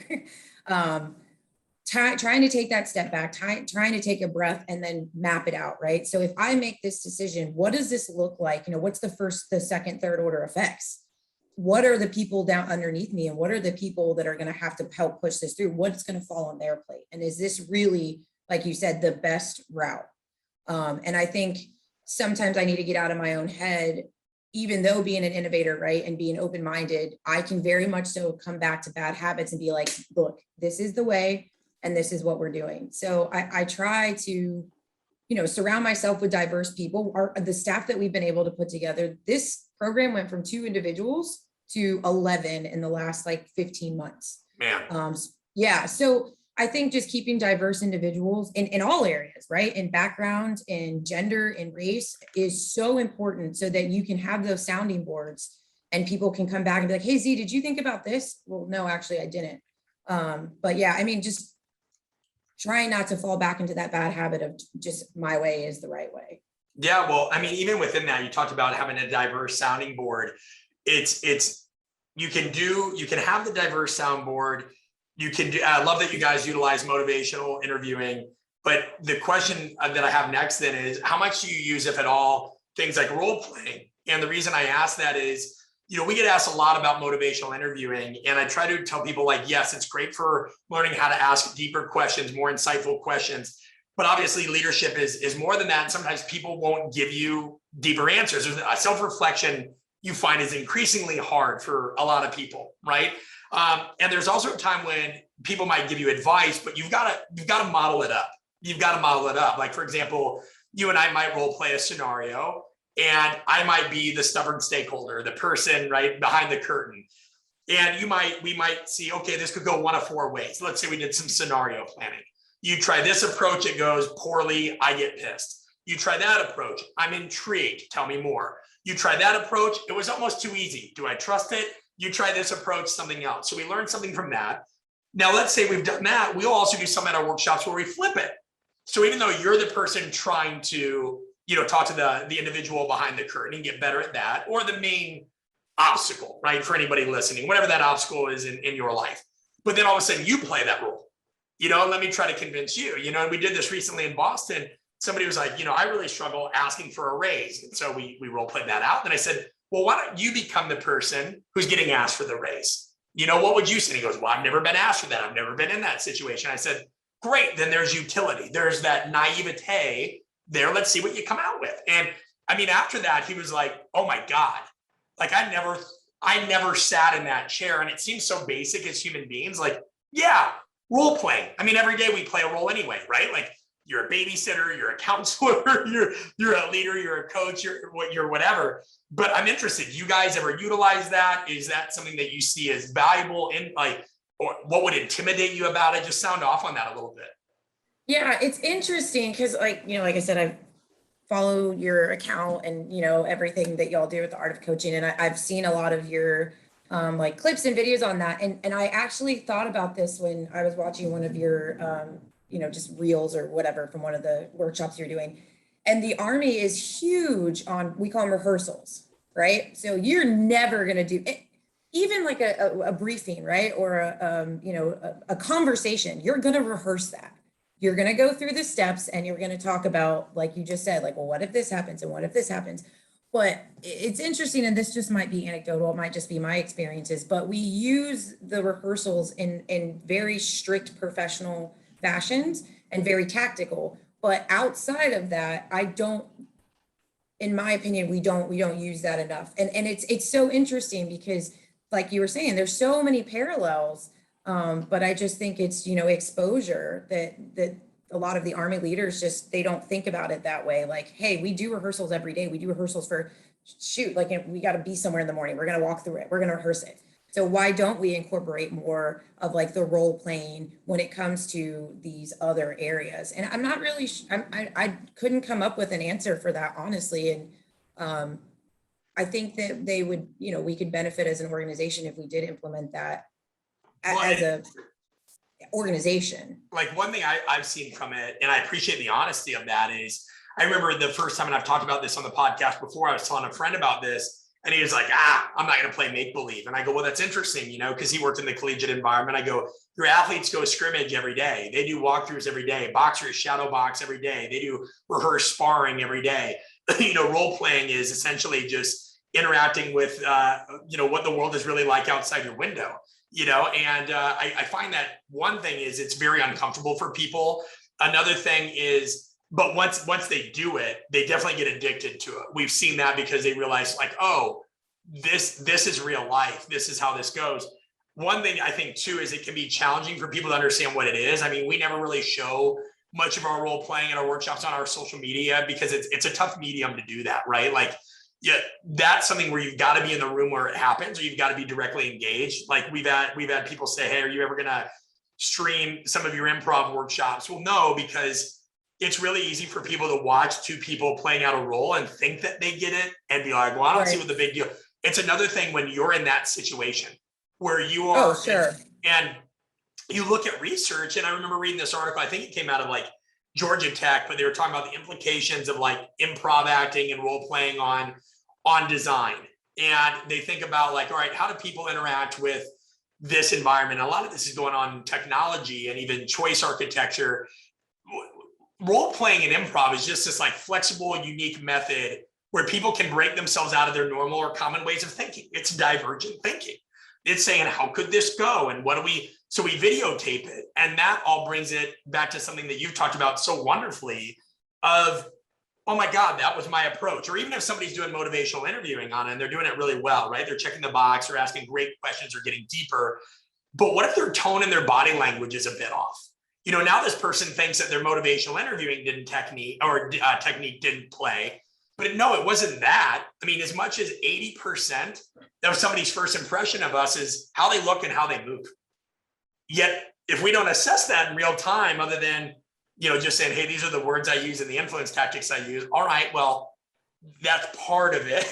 Trying to take that step back, trying to take a breath and then map it out, right? So if I make this decision, what does this look like? What's the first, the second, third order effects? What are the people down underneath me? And what are the people that are going to have to help push this through? What's going to fall on their plate? And is this really, like you said, the best route? And I think sometimes I need to get out of my own head, even though being an innovator, right, and being open-minded, I can very much so come back to bad habits and be like, look, this is the way, and this is what we're doing. So I try to, surround myself with diverse people. The staff that we've been able to put together, this program went from 2 individuals to 11 in the last 15 months. Man. Yeah. So I think just keeping diverse individuals in all areas, right? In background, in gender, in race is so important so that you can have those sounding boards and people can come back and be like, hey, Z, did you think about this? Well, no, actually I didn't. But yeah, just trying not to fall back into that bad habit of just my way is the right way. Yeah. Well, even within that, you talked about having a diverse sounding board. You can have the diverse soundboard. You can do, I love that you guys utilize motivational interviewing, but the question that I have next then is, how much do you use, if at all, things like role playing? And the reason I ask that is, we get asked a lot about motivational interviewing, and I try to tell people yes, it's great for learning how to ask deeper questions, more insightful questions, but obviously leadership is more than that. And sometimes people won't give you deeper answers. There's a self-reflection you find is increasingly hard for a lot of people, right? And there's also a time when people might give you advice, but you've got to model it up. You've got to model it up. Like, for example, you and I might role play a scenario, and I might be the stubborn stakeholder, the person right behind the curtain. And we might see, okay, this could go one of 4 ways. Let's say we did some scenario planning. You try this approach, it goes poorly, I get pissed. You try that approach, I'm intrigued, tell me more. You try that approach, it was almost too easy. Do I trust it? You try this approach, something else. So we learned something from that. Now, let's say we've done that. We'll also do some at our workshops where we flip it. So even though you're the person trying to, talk to the individual behind the curtain and get better at that, or the main obstacle, right? For anybody listening, whatever that obstacle is in your life. But then all of a sudden you play that role, let me try to convince you, and we did this recently in Boston. Somebody was like, I really struggle asking for a raise. And so we role played that out. And I said, well, why don't you become the person who's getting asked for the raise? What would you say? And he goes, well, I've never been asked for that. I've never been in that situation. I said, great. Then there's utility. There's that naivete there. Let's see what you come out with. And after that, he was like, oh my God, I never sat in that chair. And it seems so basic as human beings. Yeah, role playing. Every day we play a role anyway, right? You're a babysitter, you're a counselor, you're a leader, you're a coach, you're whatever. But I'm interested, you guys ever utilize that? Is that something that you see as valuable in or what would intimidate you about it? Just sound off on that a little bit. Yeah, it's interesting because like I said, I follow your account and, everything that y'all do with the art of coaching. And I've seen a lot of your clips and videos on that. And I actually thought about this when I was watching one of your, just reels or whatever from one of the workshops you're doing. And the Army is huge on, we call them rehearsals, right? So you're never going to do it, even like a briefing, right? Or a conversation, you're going to rehearse that. You're going to go through the steps and you're going to talk about, like you just said, well, what if this happens? And what if this happens? But it's interesting, and this just might be anecdotal, it might just be my experiences, but we use the rehearsals in very strict professional fashions and very tactical. But outside of that, in my opinion, we don't use that enough. And it's so interesting because like you were saying, there's so many parallels. But I just think it's, exposure that a lot of the Army leaders just, they don't think about it that way. Like, hey, we do rehearsals every day. We do rehearsals for like if we got to be somewhere in the morning, we're going to walk through it. We're going to rehearse it. So why don't we incorporate more of like the role playing when it comes to these other areas? And I'm not really, I couldn't come up with an answer for that, honestly. And I think that they would, we could benefit as an organization if we did implement that as a organization. Like one thing I've seen from it, and I appreciate the honesty of that, is I remember the first time, and I've talked about this on the podcast before, I was telling a friend about this, and he was like, I'm not going to play make-believe. And I go, well, that's interesting, because he worked in the collegiate environment. I go, your athletes go scrimmage every day. They do walkthroughs every day. Boxers shadow box every day. They do rehearse sparring every day. Role playing is essentially just interacting with, what the world is really like outside your window, and I find that one thing is it's very uncomfortable for people. Another thing is, but once they do it, they definitely get addicted to it. We've seen that because they realize like, oh, this is real life. This is how this goes. One thing I think too is it can be challenging for people to understand what it is. I mean, we never really show much of our role playing in our workshops on our social media because it's a tough medium to do that, right? Like, yeah, that's something where you've got to be in the room where it happens, or you've got to be directly engaged. Like we've had people say, hey, are you ever going to stream some of your improv workshops? Well, no, because it's really easy for people to watch two people playing out a role and think that they get it and be like, well, I don't see what the big deal. It's another thing when you're in that situation where you are, and you look at research. And I remember reading this article, I think it came out of like Georgia Tech, but they were talking about the implications of like improv acting and role playing on design. And they think about like, all right, how do people interact with this environment? A lot of this is going on in technology and even choice architecture. Role playing and improv is just this like flexible, unique method where people can break themselves out of their normal or common ways of thinking. It's divergent thinking. It's saying, how could this go? And so we videotape it. And that all brings it back to something that you've talked about so wonderfully of, oh my God, that was my approach. Or even if somebody's doing motivational interviewing on it and they're doing it really well, right? They're checking the box or asking great questions or getting deeper. But what if their tone and their body language is a bit off? Now this person thinks that their motivational interviewing technique didn't play, but no, it wasn't that. I mean, as much as 80% of somebody's first impression of us is how they look and how they move. Yet, if we don't assess that in real time, other than, just saying, hey, these are the words I use and the influence tactics I use. All right, well, that's part of it.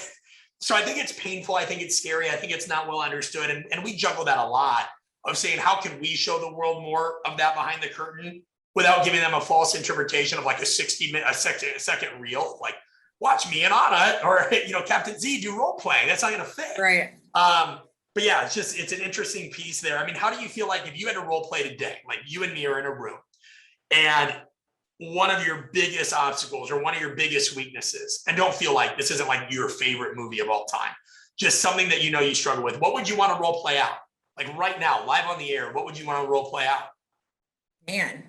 So I think it's painful. I think it's scary. I think it's not well understood. And we juggle that a lot of saying, how can we show the world more of that behind the curtain without giving them a false interpretation of like a second reel, like watch me and Anna or, Captain Z do role playing. That's not going to fit. Right. But yeah, it's an interesting piece there. I mean, how do you feel like if you had to role play today, like you and me are in a room and one of your biggest obstacles or one of your biggest weaknesses, and don't feel like this isn't like your favorite movie of all time, just something that you struggle with, what would you want to role play out? Like right now, live on the air, what would you want to role play out? Man.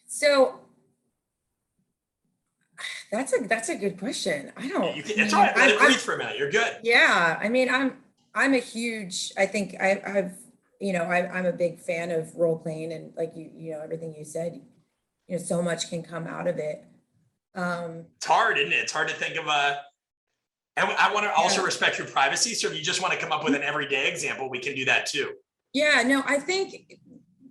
So that's a good question. It's all right. Let it breathe for a minute. You're good. Yeah. I mean, I'm a huge, I think I'm a big fan of role playing and like, everything you said, so much can come out of it. It's hard, isn't it? It's hard to think of and I want to also respect your privacy. So if you just want to come up with an everyday example, we can do that too. Yeah, no, I think,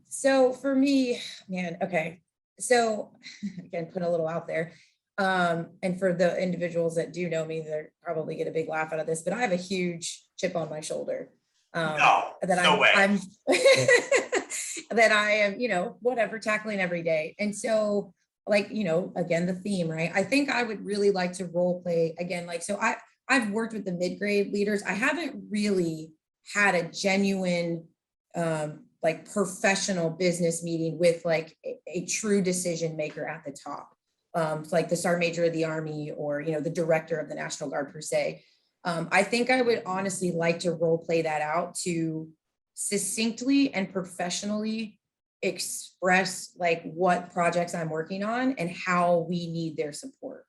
so for me, man, okay. So again, put a little out there. And for the individuals that do know me, they're probably get a big laugh out of this, but I have a huge chip on my shoulder. No way. I'm that I am, whatever, tackling every day. And so like, again, the theme, right? I think I would really like to role play again. Like, so I've worked with the mid-grade leaders. I haven't really had a genuine, like professional business meeting with like a true decision maker at the top. Like the Sergeant Major of the Army or, the director of the National Guard per se. I think I would honestly like to role play that out to succinctly and professionally express like what projects I'm working on and how we need their support.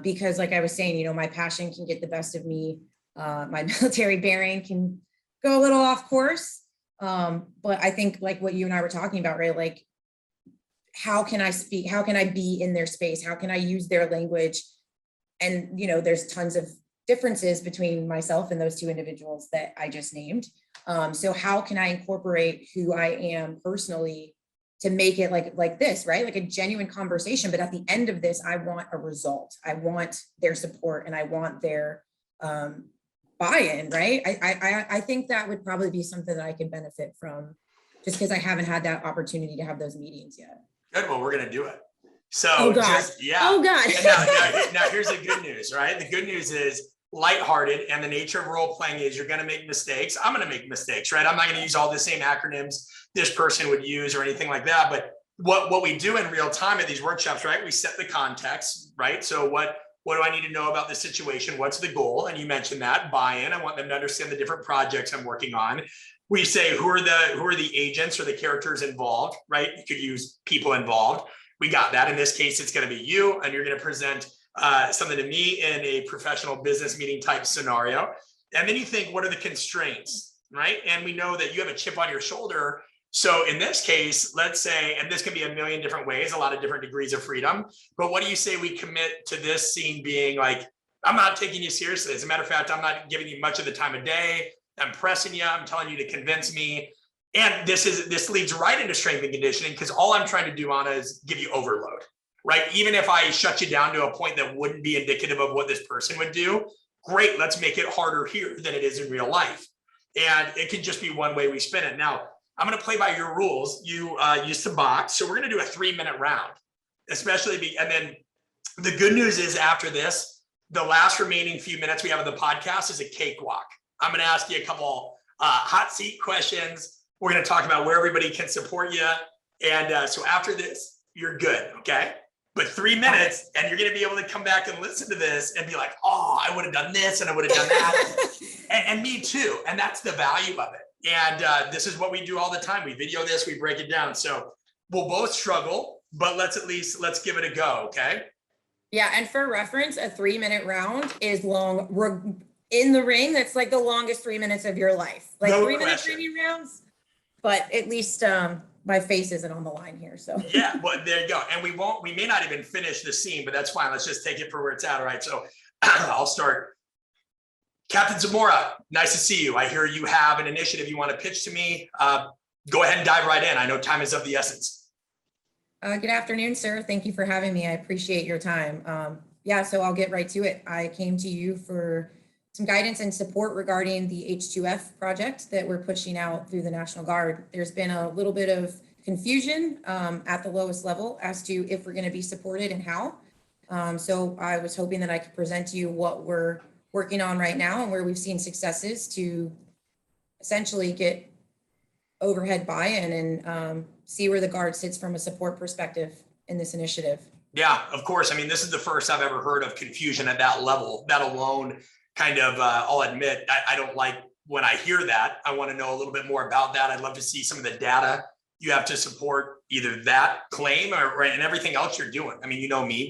because like I was saying, you know, my passion can get the best of me. My military bearing can go a little off course. But I think like what you and I were talking about, right? Like, how can I speak? How can I be in their space? How can I use their language? And, you know, there's tons of differences between myself and those two individuals that I just named. So how can I incorporate who I am personally to make it like this, right? Like a genuine conversation. But at the end of this, I want a result. I want their support and I want their buy-in, right? I think that would probably be something that I could benefit from, just because I haven't had that opportunity to have those meetings yet. Good. Well, we're going to do it. So Oh God. Oh God. now here's the good news, right? The good news is lighthearted, and the nature of role playing is you're going to make mistakes. I'm going to make mistakes, right? I'm not going to use all the same acronyms this person would use or anything like that. But what we do in real time at these workshops, right? We set the context, right? So what do I need to know about the situation? What's the goal? And you mentioned that buy-in. I want them to understand the different projects I'm working on. We say who are the agents or the characters involved, right? You could use people involved. We got that. In this case, it's going to be you, and you're going to present something to me in a professional business meeting type scenario. And then you think, what are the constraints, right? And we know that you have a chip on your shoulder. So in this case, let's say, and this can be a million different ways, a lot of different degrees of freedom, but what do you say we commit to this scene being like, I'm not taking you seriously. As a matter of fact, I'm not giving you much of the time of day. I'm pressing you. I'm telling you to convince me. And this leads right into strength and conditioning, because all I'm trying to do, Anna, is give you overload, right? Even if I shut you down to a point that wouldn't be indicative of what this person would do, great, let's make it harder here than it is in real life. And it can just be one way we spin it. Now, I'm going to play by your rules. You used to box, so we're going to do a 3-minute round, and then the good news is after this, the last remaining few minutes we have of the podcast is a cakewalk. I'm going to ask you a couple hot seat questions. We're going to talk about where everybody can support you. And so after this, you're good. Okay. But 3 minutes, and you're going to be able to come back and listen to this and be like, oh, I would have done this and I would have done that. and me too. And that's the value of it. And this is what we do all the time. We video this, we break it down. So we'll both struggle, but let's give it a go. Okay. Yeah. And for reference, a 3-minute round is long in the ring. That's like the longest 3 minutes of your life. Like no 3-minute training rounds, but at least my face isn't on the line here. So yeah, well, there you go. And we may not even finish the scene, but that's fine. Let's just take it for where it's at. All right. So I'll start. Captain Zamora, nice to see you. I hear you have an initiative you want to pitch to me. Go ahead and dive right in. I know time is of the essence. Good afternoon, sir. Thank you for having me. I appreciate your time. Yeah, so I'll get right to it. I came to you for some guidance and support regarding the H2F project that we're pushing out through the National Guard. There's been a little bit of confusion at the lowest level as to if we're going to be supported and how. So I was hoping that I could present to you what we're working on right now and where we've seen successes to essentially get overhead buy-in and see where the Guard sits from a support perspective in this initiative. Yeah, of course. I mean, this is the first I've ever heard of confusion at that level. That alone kind of, I'll admit, I don't like when I hear that. I want to know a little bit more about that. I'd love to see some of the data you have to support either that claim or and everything else you're doing. I mean, you know me,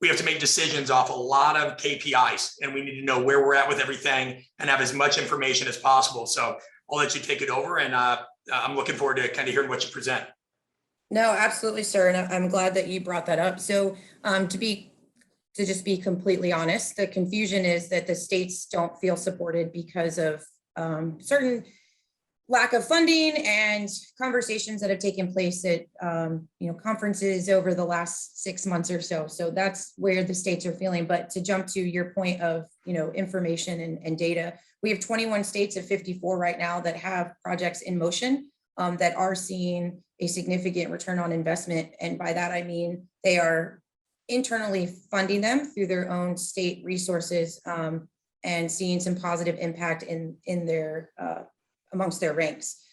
we have to make decisions off a lot of KPIs, and we need to know where we're at with everything and have as much information as possible. So I'll let you take it over, and I'm looking forward to kind of hearing what you present. No, absolutely, sir. And I'm glad that you brought that up. So to just be completely honest, the confusion is that the states don't feel supported because of certain lack of funding and conversations that have taken place at conferences over the last 6 months or so. So that's where the states are feeling. But to jump to your point of information and data, we have 21 states of 54 right now that have projects in motion that are seeing a significant return on investment. And by that, I mean, they are internally funding them through their own state resources and seeing some positive impact in their amongst their ranks.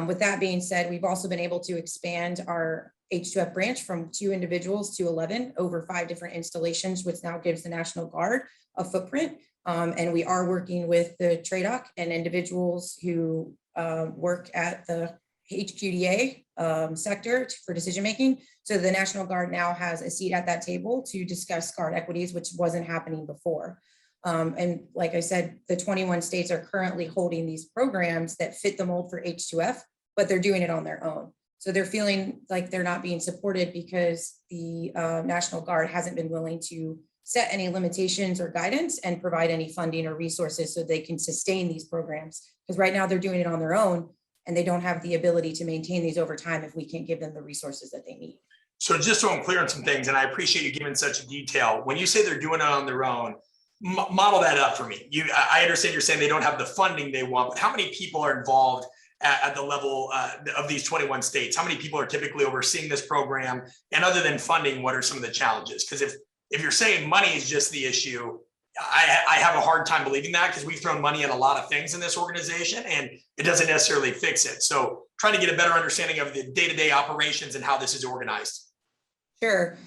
With that being said, we've also been able to expand our H2F branch from 2 individuals to 11 over 5 different installations, which now gives the National Guard a footprint. And we are working with the TRADOC and individuals who work at the HQDA sector for decision making. So the National Guard now has a seat at that table to discuss guard equities, which wasn't happening before. And like I said, the 21 states are currently holding these programs that fit the mold for H2F, but they're doing it on their own. So they're feeling like they're not being supported because the National Guard hasn't been willing to set any limitations or guidance and provide any funding or resources so they can sustain these programs. Because right now they're doing it on their own and they don't have the ability to maintain these over time if we can't give them the resources that they need. So just so I'm clear on some things, and I appreciate you giving such detail, when you say they're doing it on their own, model that up for me. I understand you're saying they don't have the funding they want, but how many people are involved at the level of these 21 states? How many people are typically overseeing this program? And other than funding, what are some of the challenges? Because if you're saying money is just the issue, I have a hard time believing that, because we've thrown money at a lot of things in this organization and it doesn't necessarily fix it. So trying to get a better understanding of the day-to-day operations and how this is organized. Sure.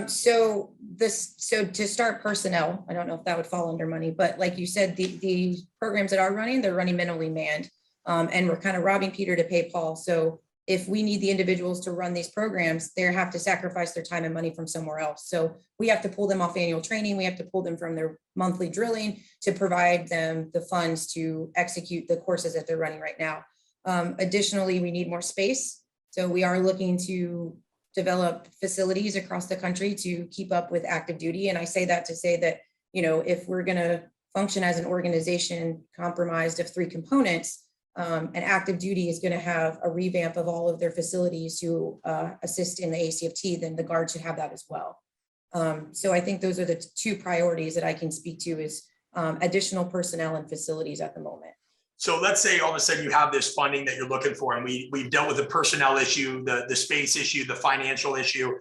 So to start personnel, I don't know if that would fall under money, but like you said, the programs that are running, they're running minimally manned. And we're kind of robbing Peter to pay Paul. So if we need the individuals to run these programs, they have to sacrifice their time and money from somewhere else. So we have to pull them off annual training. We have to pull them from their monthly drilling to provide them the funds to execute the courses that they're running right now. Additionally, we need more space. So we are looking to develop facilities across the country to keep up with active duty. And I say that to say that, you know, if we're going to function as an organization comprised of 3 components, and active duty is going to have a revamp of all of their facilities to assist in the ACFT, then the Guard should have that as well. So I think those are the 2 priorities that I can speak to is additional personnel and facilities at the moment. So let's say all of a sudden you have this funding that you're looking for, and we've dealt with the personnel issue, the space issue, the financial issue.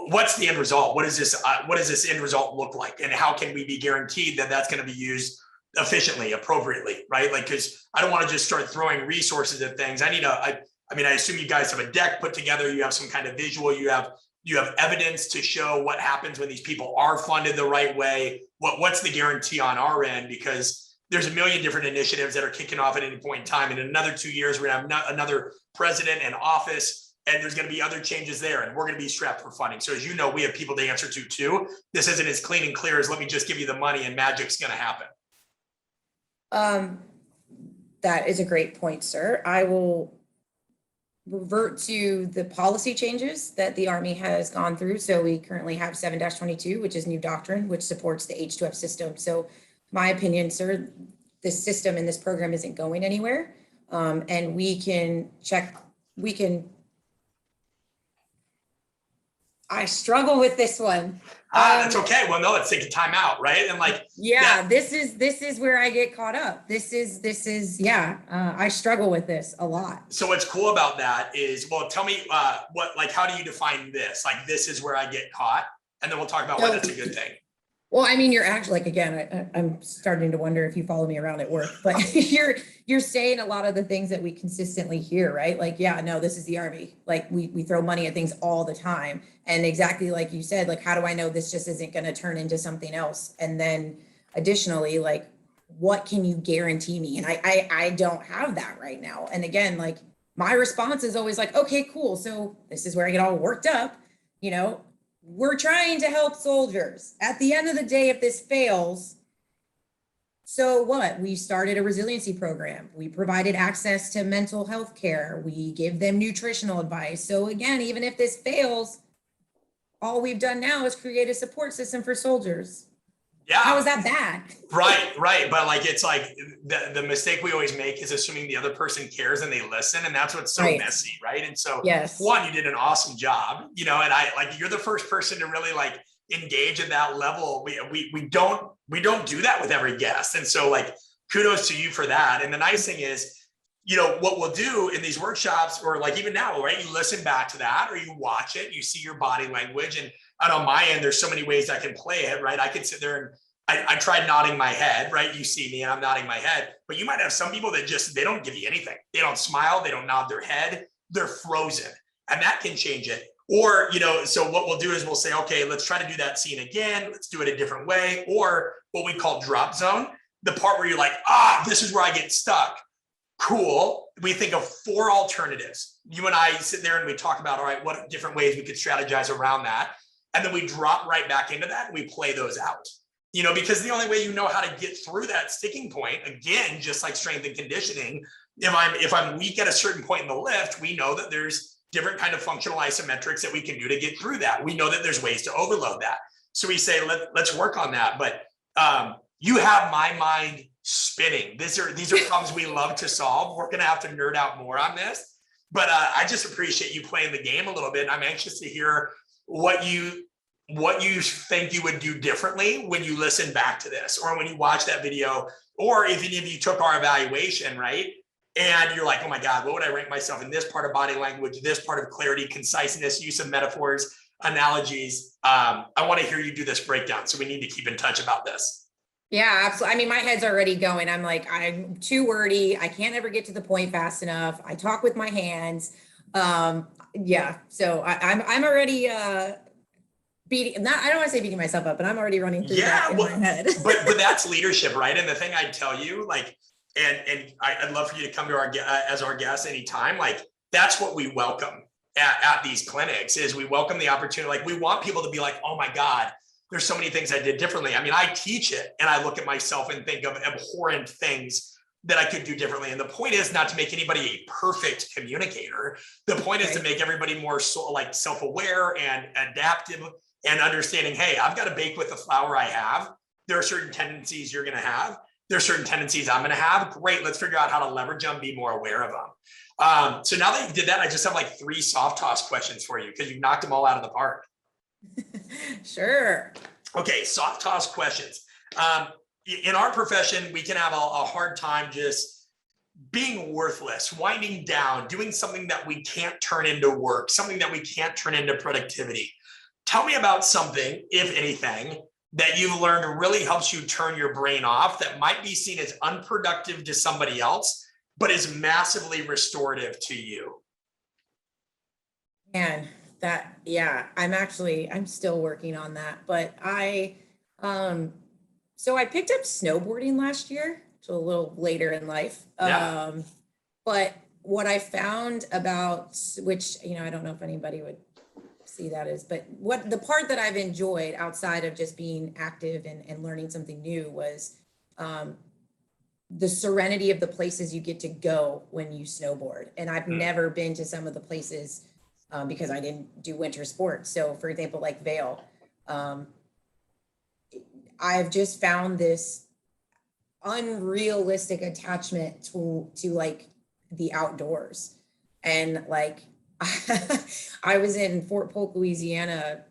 What's the end result? What does this end result look like? And how can we be guaranteed that that's going to be used efficiently, appropriately, right? Like, because I don't want to just start throwing resources at things. I assume you guys have a deck put together. You have some kind of visual. You have evidence to show what happens when these people are funded the right way. What's the guarantee on our end? Because there's a million different initiatives that are kicking off at any point in time. In another 2 years, we're going to have another president in office, and there's going to be other changes there, and we're going to be strapped for funding. So as you know, we have people to answer to too. This isn't as clean and clear as let me just give you the money and magic's going to happen. That is a great point, sir. I will revert to the policy changes that the Army has gone through. So we currently have 7-22, which is new doctrine, which supports the H2F system. So my opinion, sir, this system and this program isn't going anywhere. And I struggle with this one. That's okay. Well, no, let's take a time out, right? And this is where I get caught up. I struggle with this a lot. So what's cool about that is, well, tell me how do you define this? Like, this is where I get caught, and then we'll talk about why that's a good thing. Well, I mean, you're actually, like, again, I'm starting to wonder if you follow me around at work, but you're saying a lot of the things that we consistently hear, right? Like, yeah, no, this is the Army. Like, we throw money at things all the time. And exactly like you said, like, how do I know this just isn't going to turn into something else? And then additionally, like, what can you guarantee me? And I don't have that right now. And again, like, my response is always like, okay, cool. So this is where I get all worked up, you know. We're trying to help soldiers. At the end of the day, if this fails, so what? We started a resiliency program. We provided access to mental health care. We give them nutritional advice. So again, even if this fails, all we've done now is create a support system for soldiers. Yeah. How is that bad? Right. But like, it's like the mistake we always make is assuming the other person cares and they listen. And that's what's so messy. Right. And so one, you did an awesome job, you know, and you're the first person to really like engage at that level. We don't do that with every guest. And so like, kudos to you for that. And the nice thing is, you know, what we'll do in these workshops, or like even now, right, you listen back to that, or you watch it, you see your body language. And on my end, there's so many ways I can play it, right? I can sit there and I tried nodding my head, right? You see me and I'm nodding my head, but you might have some people that they don't give you anything. They don't smile. They don't nod their head. They're frozen, and that can change it. Or, you know, so what we'll do is we'll say, okay, let's try to do that scene again. Let's do it a different way. Or what we call drop zone, the part where you're like, this is where I get stuck. Cool. We think of 4 alternatives. You and I sit there and we talk about, all right, what different ways we could strategize around that. And then we drop right back into that and we play those out. Because the only way you know how to get through that sticking point, again, just like strength and conditioning, if I'm weak at a certain point in the lift, we know that there's different kind of functional isometrics that we can do to get through that. We know that there's ways to overload that. So we say, let's work on that. But you have my mind spinning. These are problems we love to solve. We're going to have to nerd out more on this, but I just appreciate you playing the game a little bit. I'm anxious to hear what you think you would do differently when you listen back to this, or when you watch that video, or if any of you took our evaluation, right? And you're like, oh my God, what would I rank myself in this part of body language, this part of clarity, conciseness, use of metaphors, analogies. I want to hear you do this breakdown. So we need to keep in touch about this. Yeah, absolutely. I mean, my head's already going. I'm like, I'm too wordy. I can't ever get to the point fast enough. I talk with my hands. Yeah. So I'm already beating, I don't want to say beating myself up, but I'm already running through that in my head. but that's leadership, right? And the thing I'd tell you, like, and I'd love for you to come to as our guest anytime. Like, that's what we welcome at these clinics, is we welcome the opportunity. Like, we want people to be like, oh my God, there's so many things I did differently. I mean, I teach it and I look at myself and think of abhorrent things that I could do differently. And the point is not to make anybody a perfect communicator. The point is to make everybody more self-aware and adaptive, and understanding, hey, I've got to bake with the flour I have. There are certain tendencies you're going to have. There are certain tendencies I'm going to have. Great. Let's figure out how to leverage them, be more aware of them. So now that you did that, I just have like 3 soft toss questions for you, because you knocked them all out of the park. Sure. Okay. Soft toss questions. In our profession, we can have a hard time just being worthless, winding down, doing something that we can't turn into work, something that we can't turn into productivity. Tell me about something, if anything, that you've learned really helps you turn your brain off, that might be seen as unproductive to somebody else, but is massively restorative to you. Man, I'm still working on that, but so I picked up snowboarding last year, so a little later in life. But what I found about, which, I don't know if anybody would see that as, but what the part that I've enjoyed outside of just being active and learning something new was the serenity of the places you get to go when you snowboard. And I've never been to some of the places because I didn't do winter sports. So for example, like Vail, I've just found this unrealistic attachment to like the outdoors. And like, I was in Fort Polk, Louisiana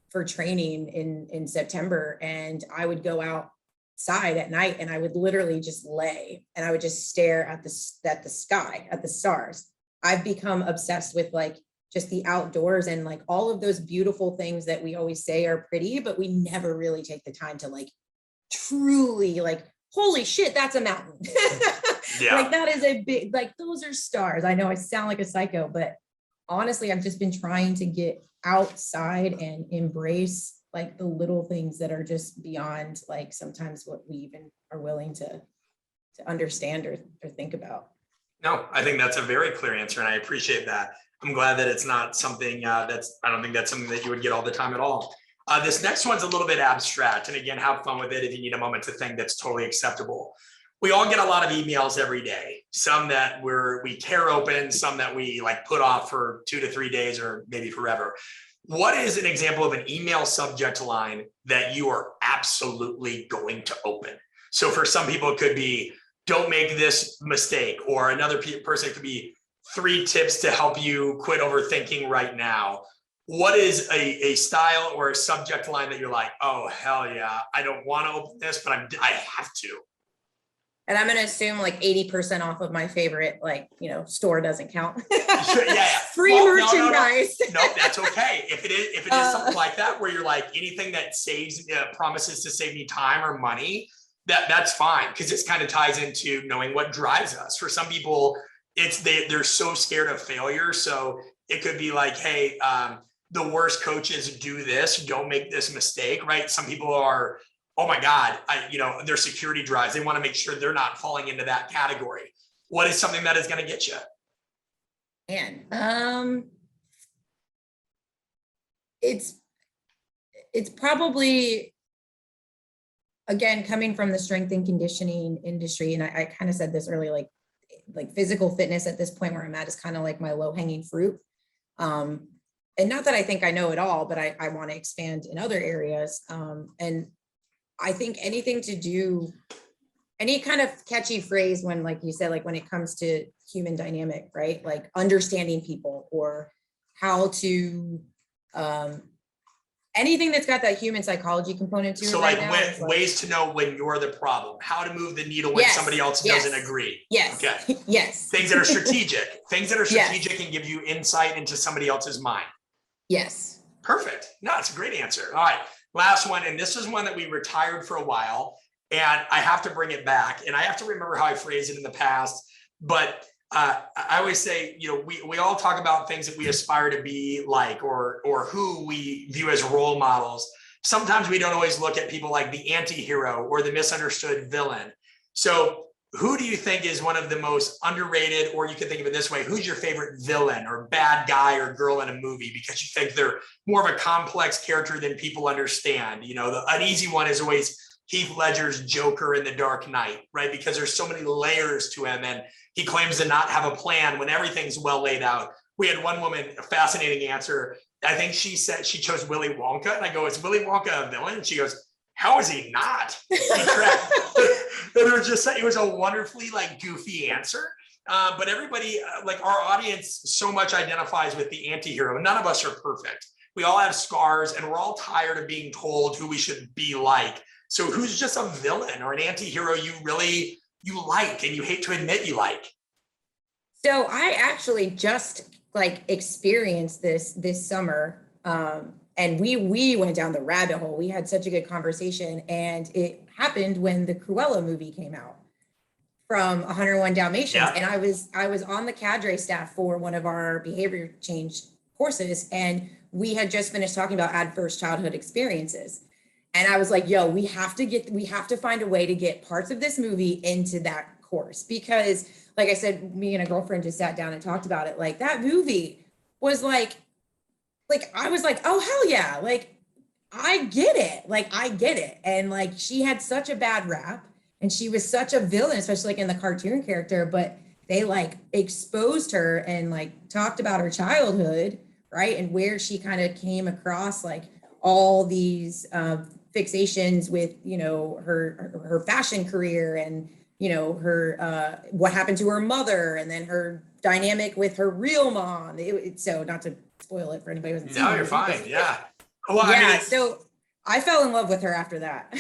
for training in September, and I would go outside at night and I would literally just lay and I would just stare at the sky, at the stars. I've become obsessed with like just the outdoors and like all of those beautiful things that we always say are pretty, but we never really take the time to like truly like, holy shit, that's a mountain. Yeah. Like that is a big, like those are stars. I know I sound like a psycho, but honestly, I've just been trying to get outside and embrace like the little things that are just beyond like sometimes what we even are willing to understand or think about. No, I think that's a very clear answer, and I appreciate that. I'm glad that it's not something I don't think that's something that you would get all the time at all. This next one's a little bit abstract, and again, have fun with it. If you need a moment to think, that's totally acceptable. We all get a lot of emails every day, some that we tear open, some that we like put off for 2 to 3 days or maybe forever. What is an example of an email subject line that you are absolutely going to open? So for some people, it could be, don't make this mistake, or another person could be 3 tips to help you quit overthinking right now. What is a style or a subject line that you're like, oh, hell yeah, I don't want to open this, but I have to? And I'm going to assume like 80% off of my favorite, like, store doesn't count. Yeah. Free merchandise. No, that's okay. If it is something like that, where you're like, anything that saves, promises to save me time or money, that's fine. Because it kind of ties into knowing what drives us. For some people, they're so scared of failure. So it could be like, hey, the worst coaches do this. Don't make this mistake, right? Some people are, oh my God, their security drives. They want to make sure they're not falling into that category. What is something that is going to get you? And it's probably, again, coming from the strength and conditioning industry, and I kind of said this earlier, like physical fitness at this point where I'm at is kind of like my low hanging fruit. And not that I think I know it all, but I want to expand in other areas. And I think anything to do, any kind of catchy phrase when, like you said, like when it comes to human dynamic, right? Like understanding people or how to, anything that's got that human psychology component to it. So right like, now ways to know when you're the problem, how to move the needle when somebody else doesn't agree. Yes. Okay. Yes. Things that are strategic, and give you insight into somebody else's mind. Yes. Perfect. No, it's a great answer. All right. Last one. And this is one that we retired for a while, and I have to bring it back, and I have to remember how I phrased it in the past, but I always say, we all talk about things that we aspire to be like, or who we view as role models. Sometimes we don't always look at people like the anti-hero or the misunderstood villain. So who do you think is one of the most underrated, or you can think of it this way, who's your favorite villain or bad guy or girl in a movie because you think they're more of a complex character than people understand? An easy one is always Heath Ledger's Joker in The Dark Knight, right? Because there's so many layers to him, and he claims to not have a plan when everything's well laid out. We had one woman, a fascinating answer. I think she said she chose Willy Wonka, and I go, "Is Willy Wonka a villain?" And she goes, "How is he not?" It was a wonderfully goofy answer. But everybody, our audience so much identifies with the anti-hero. None of us are perfect. We all have scars, and we're all tired of being told who we should be like. So who's just a villain or an anti-hero you like and you hate to admit you like? So I actually just experienced this summer. And we went down the rabbit hole. We had such a good conversation, and it happened when the Cruella movie came out from 101 Dalmatians. Yeah. And I was on the cadre staff for one of our behavior change courses, and we had just finished talking about adverse childhood experiences. And I was like, yo, we have to find a way to get parts of this movie into that course, because like I said, me and a girlfriend just sat down and talked about it. Like that movie was I was like, oh, hell yeah. I get it. And she had such a bad rap, and she was such a villain, especially in the cartoon character, but they exposed her and talked about her childhood, right? And where she kind of came across all these fixations with, her fashion career and, her, what happened to her mother, and then her dynamic with her real mom. So not to spoil it for anybody who hasn't seen it. No, you're fine. Yeah. Well, yeah. So I fell in love with her after that.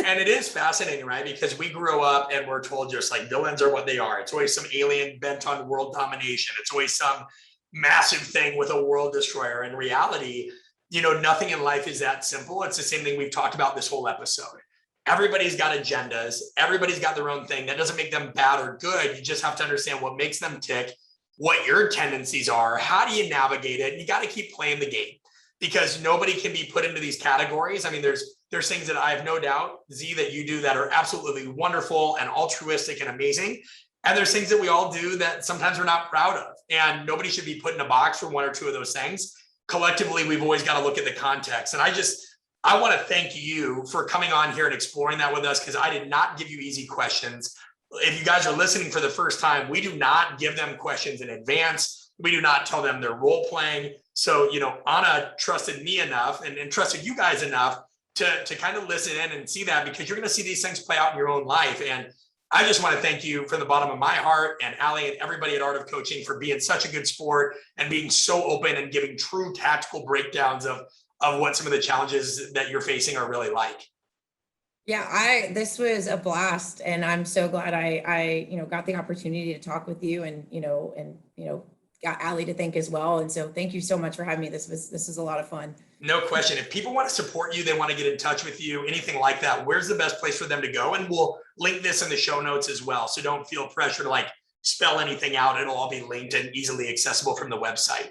and it is fascinating, right? Because we grew up and we're told just villains are what they are. It's always some alien bent on world domination. It's always some massive thing with a world destroyer. In reality, nothing in life is that simple. It's the same thing we've talked about this whole episode. Everybody's got agendas. Everybody's got their own thing. That doesn't make them bad or good. You just have to understand what makes them tick, what your tendencies are. How do you navigate it? You got to keep playing the game, because nobody can be put into these categories. I mean, there's things that I have no doubt, Z, that you do that are absolutely wonderful and altruistic and amazing. And there's things that we all do that sometimes we're not proud of. And nobody should be put in a box for one or two of those things. Collectively, we've always got to look at the context. And I want to thank you for coming on here and exploring that with us, because I did not give you easy questions. If you guys are listening for the first time, we do not give them questions in advance. We do not tell them they're role playing. So, Anna trusted me enough and trusted you guys enough to kind of listen in and see that, because you're going to see these things play out in your own life. And I just want to thank you from the bottom of my heart, and Allie and everybody at Art of Coaching, for being such a good sport and being so open and giving true tactical breakdowns of what some of the challenges that you're facing are really like. Yeah, this was a blast, and I'm so glad I got the opportunity to talk with you, and got Allie to thank as well. And so thank you so much for having me. This is a lot of fun. No question. If people want to support you, they want to get in touch with you, anything like that, where's the best place for them to go? And we'll link this in the show notes as well. So don't feel pressure to spell anything out. It'll all be linked and easily accessible from the website.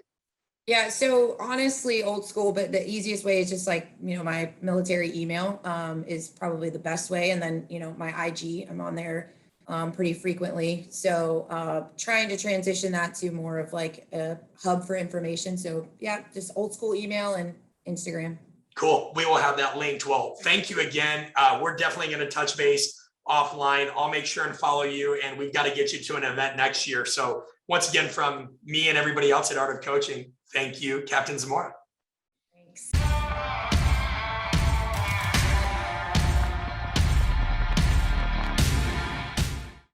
Yeah. So honestly, old school, but the easiest way is just my military email is probably the best way. And then, my IG, I'm on there pretty frequently. So trying to transition that to more of like a hub for information. So yeah, just old school email and Instagram. Cool. We will have that linked. Well, thank you again. We're definitely going to touch base offline. I'll make sure and follow you, and we've got to get you to an event next year. So once again, from me and everybody else at Art of Coaching, thank you, Captain Zamora.